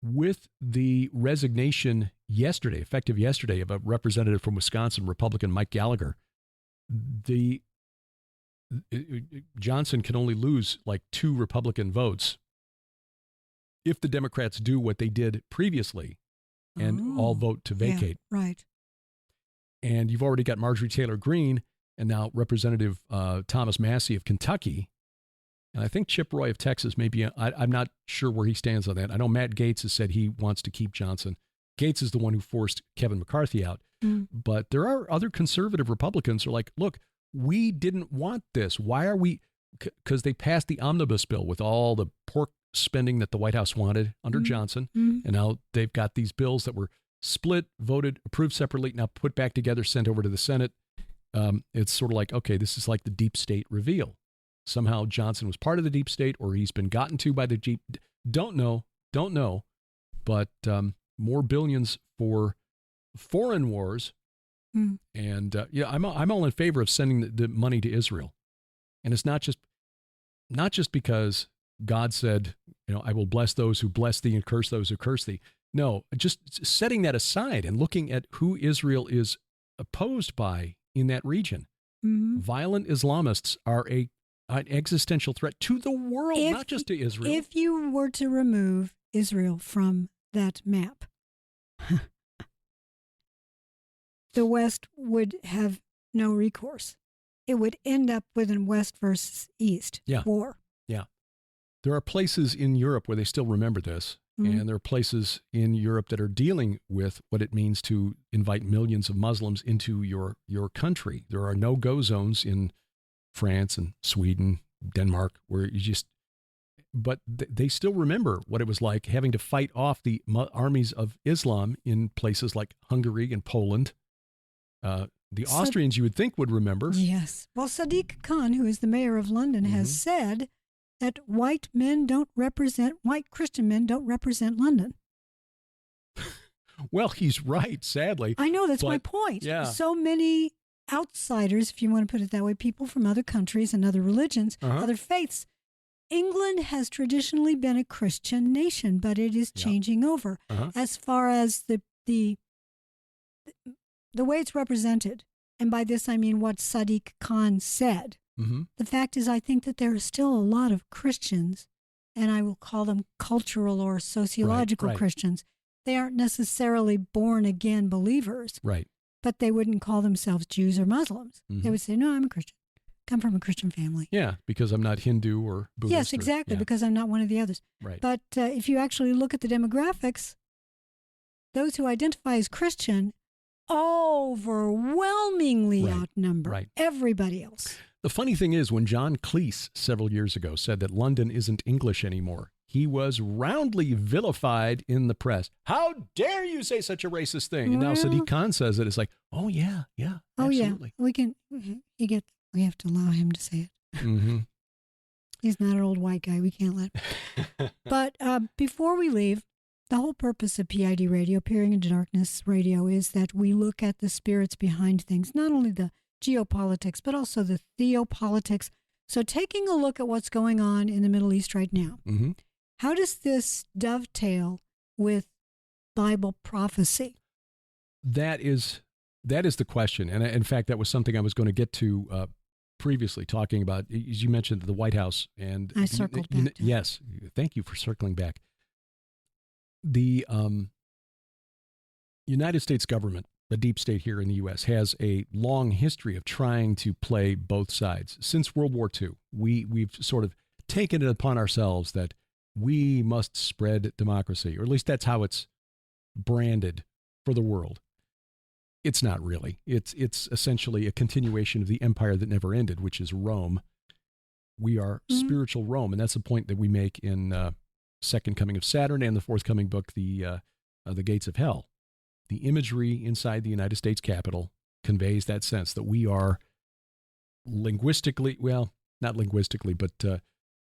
With the resignation effective yesterday, of a representative from Wisconsin, Republican Mike Gallagher, Johnson can only lose like 2 Republican votes if the Democrats do what they did previously and all vote to vacate. Yeah, right. And you've already got Marjorie Taylor Greene and now Representative Thomas Massie of Kentucky. And I think Chip Roy of Texas, maybe, I'm not sure where he stands on that. I know Matt Gaetz has said he wants to keep Johnson. Gaetz is the one who forced Kevin McCarthy out. But there are other conservative Republicans who are like, look, we didn't want this. Why are we? Because they passed the omnibus bill with all the pork spending that the White House wanted under Johnson. And now they've got these bills that were split, voted, approved separately, now put back together, sent over to the Senate. It's sort of like, okay, this is like the deep state reveal. Somehow Johnson was part of the deep state, or he's been gotten to by the deep. Don't know. But more billions for foreign wars. And I'm all in favor of sending the money to Israel. And it's not just because God said, I will bless those who bless thee and curse those who curse thee. No, just setting that aside and looking at who Israel is opposed by in that region. Violent Islamists are an existential threat to the world, not just to Israel. If you were to remove Israel from that map, the West would have no recourse. It would end up with a West versus East war. Yeah. There are places in Europe where they still remember this, and there are places in Europe that are dealing with what it means to invite millions of Muslims into your country. There are no-go zones in France and Sweden, Denmark, where you just... But they still remember what it was like having to fight off the armies of Islam in places like Hungary and Poland. The Austrians, you would think, would remember. Yes. Well, Sadiq Khan, who is the mayor of London, has said that white Christian men don't represent London. Well, he's right, sadly. I know, that's my point. Yeah. So many outsiders, if you want to put it that way, people from other countries and other religions, other faiths. England has traditionally been a Christian nation, but it is changing over. As far as the way it's represented, and by this I mean what Sadiq Khan said. The fact is, I think that there are still a lot of Christians, and I will call them cultural or sociological Christians. They aren't necessarily born-again believers, but they wouldn't call themselves Jews or Muslims. They would say, no, I'm a Christian. Come from a Christian family. Yeah, because I'm not Hindu or Buddhist. Yes, exactly, because I'm not one of the others. Right. But if you actually look at the demographics, those who identify as Christian overwhelmingly outnumber everybody else. The funny thing is, when John Cleese several years ago said that London isn't English anymore, he was roundly vilified in the press. How dare you say such a racist thing? And now Sadiq Khan says it. It's like, oh, yeah, absolutely. We have to allow him to say it. He's not an old white guy. We can't let him. But before we leave, the whole purpose of PID Radio, Peering into Darkness Radio, is that we look at the spirits behind things, not only the geopolitics, but also the theopolitics. So taking a look at what's going on in the Middle East right now, how does this dovetail with Bible prophecy? That is the question. And in fact, that was something I was going to get to previously, talking about, as you mentioned, the White House. And I circled back. Yes. Thank you for circling back. The United States government, the deep state here in the U.S., has a long history of trying to play both sides. Since World War II, we've sort of taken it upon ourselves that we must spread democracy, or at least that's how it's branded for the world. It's not really. It's essentially a continuation of the empire that never ended, which is Rome. We are spiritual Rome, and that's the point that we make in Second Coming of Saturn and the forthcoming book, The Gates of Hell. The imagery inside the United States Capitol conveys that sense that we are linguistically, well, not linguistically, but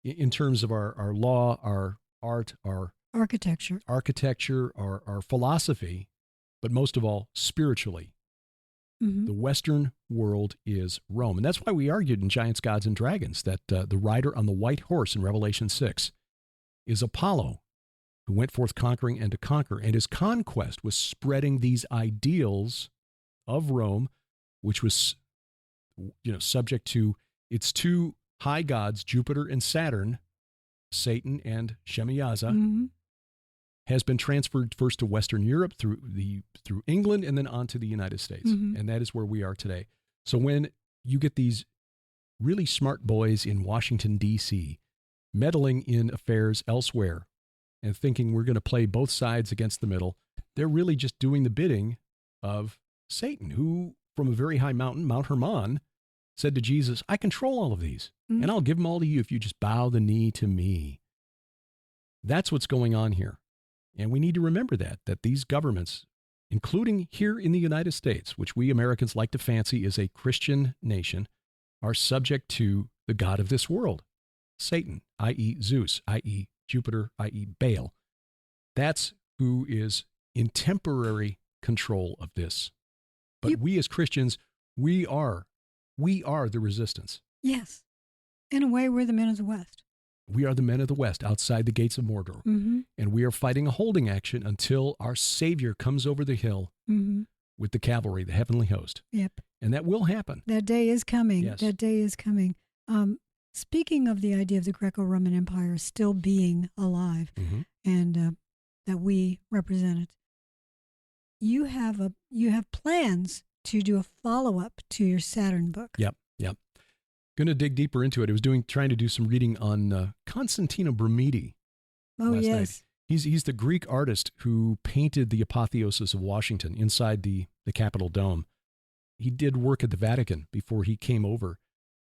in terms of our law, our art, our architecture, our philosophy, but most of all, spiritually. The Western world is Rome. And that's why we argued in Giants, Gods, and Dragons that the rider on the white horse in Revelation 6 is Apollo, who went forth conquering and to conquer. And his conquest was spreading these ideals of Rome, which was, subject to its two high gods, Jupiter and Saturn, Satan and Shemiyaza, has been transferred first to Western Europe through England and then on to the United States. And that is where we are today. So when you get these really smart boys in Washington, D.C., meddling in affairs elsewhere and thinking we're going to play both sides against the middle, they're really just doing the bidding of Satan, who from a very high mountain, Mount Hermon, said to Jesus, I control all of these, and I'll give them all to you if you just bow the knee to me. That's what's going on here. And we need to remember that these governments, including here in the United States, which we Americans like to fancy is a Christian nation, are subject to the god of this world, Satan, i.e. Zeus, i.e. Jupiter, i.e. Baal. That's who is in temporary control of this. But we as Christians, we are the resistance. Yes. In a way, we're the men of the West. We are the men of the West outside the gates of Mordor. And we are fighting a holding action until our Savior comes over the hill with the cavalry, the heavenly host. Yep. And that will happen. That day is coming. Yes. That day is coming. Speaking of the idea of the Greco-Roman Empire still being alive and that we represent it, you have plans to do a follow-up to your Saturn book. Yep. Going to dig deeper into it. I was trying to do some reading on Constantino Brumidi. Yes. Night. He's the Greek artist who painted the apotheosis of Washington inside the Capitol Dome. He did work at the Vatican before he came over.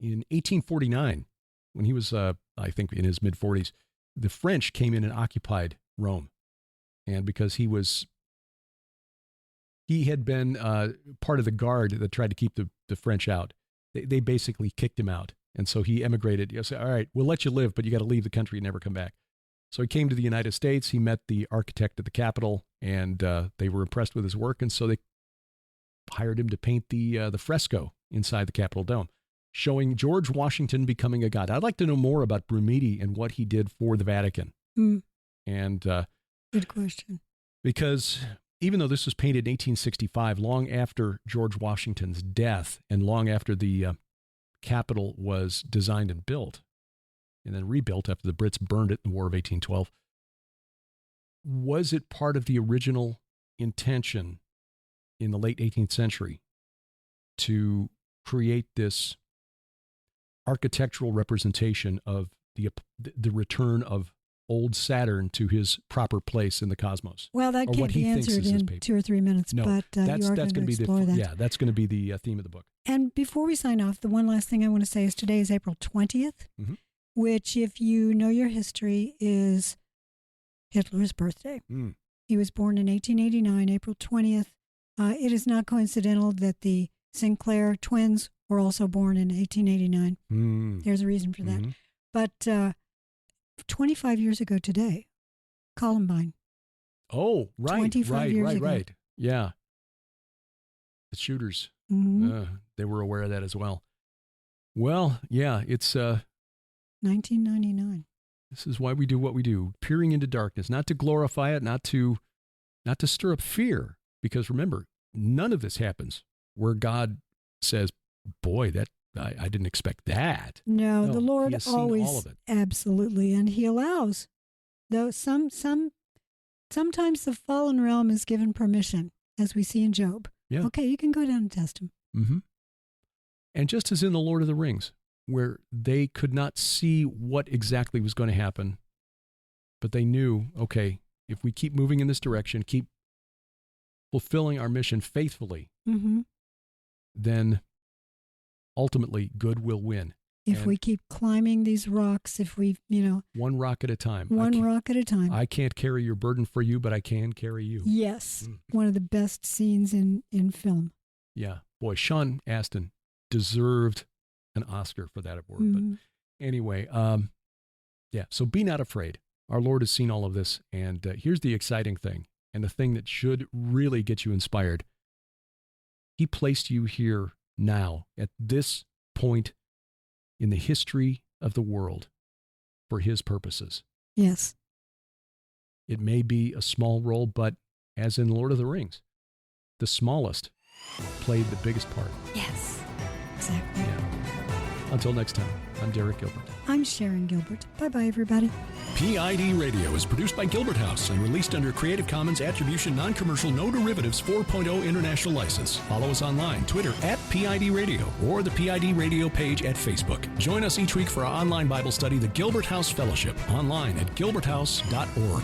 In 1849, when he was, I think, in his mid-40s, the French came in and occupied Rome. And because he had been part of the guard that tried to keep the French out, they basically kicked him out. And so he emigrated. You know, said, all right, we'll let you live, but you got to leave the country and never come back. So he came to the United States. He met the architect of the Capitol, and they were impressed with his work. And so they hired him to paint the fresco inside the Capitol Dome, showing George Washington becoming a god. I'd like to know more about Brumidi and what he did for the Vatican. And good question. Because even though this was painted in 1865, long after George Washington's death and long after the Capitol was designed and built, and then rebuilt after the Brits burned it in the War of 1812, was it part of the original intention in the late 18th century to create this architectural representation of the return of old Saturn to his proper place in the cosmos? Well, that can't be answered in 2 or 3 minutes, no, but that's going to explore that. Yeah, that's going to be the theme of the book. And before we sign off, the one last thing I want to say is today is April 20th, which, if you know your history, is Hitler's birthday. He was born in 1889, April 20th. It is not coincidental that the Sinclair twins were also born in 1889. There's a reason for that. But 25 years ago today, Columbine. Oh, right. 25 years ago. Right. Yeah. The shooters, they were aware of that as well. Well, yeah, it's 1999. This is why we do what we do, peering into darkness, not to glorify it, not to stir up fear, because remember, none of this happens where God says, boy, that I didn't expect that. No, the Lord he has seen always, all of it. Absolutely, and he allows. Though sometimes the fallen realm is given permission, as we see in Job. Yeah. Okay, you can go down and test him. And just as in The Lord of the Rings, where they could not see what exactly was going to happen, but they knew, okay, if we keep moving in this direction, keep fulfilling our mission faithfully, then ultimately good will win. If we keep climbing these rocks, if we, one rock at a time. One rock at a time. I can't carry your burden for you, but I can carry you. Yes. One of the best scenes in film. Yeah. Boy, Sean Astin deserved an Oscar for that award. But anyway, yeah. So be not afraid. Our Lord has seen all of this. And here's the exciting thing, and the thing that should really get you inspired. He placed you here now at this point in the history of the world for his purposes. Yes. It may be a small role, but as in Lord of the Rings, the smallest played the biggest part. Yes, exactly. Yeah. Until next time, I'm Derek Gilbert. I'm Sharon Gilbert. Bye-bye, everybody. PID Radio is produced by Gilbert House and released under Creative Commons Attribution Non-Commercial No Derivatives 4.0 International License. Follow us online, Twitter @PID Radio, or the PID Radio page at Facebook. Join us each week for our online Bible study, the Gilbert House Fellowship, online at gilberthouse.org.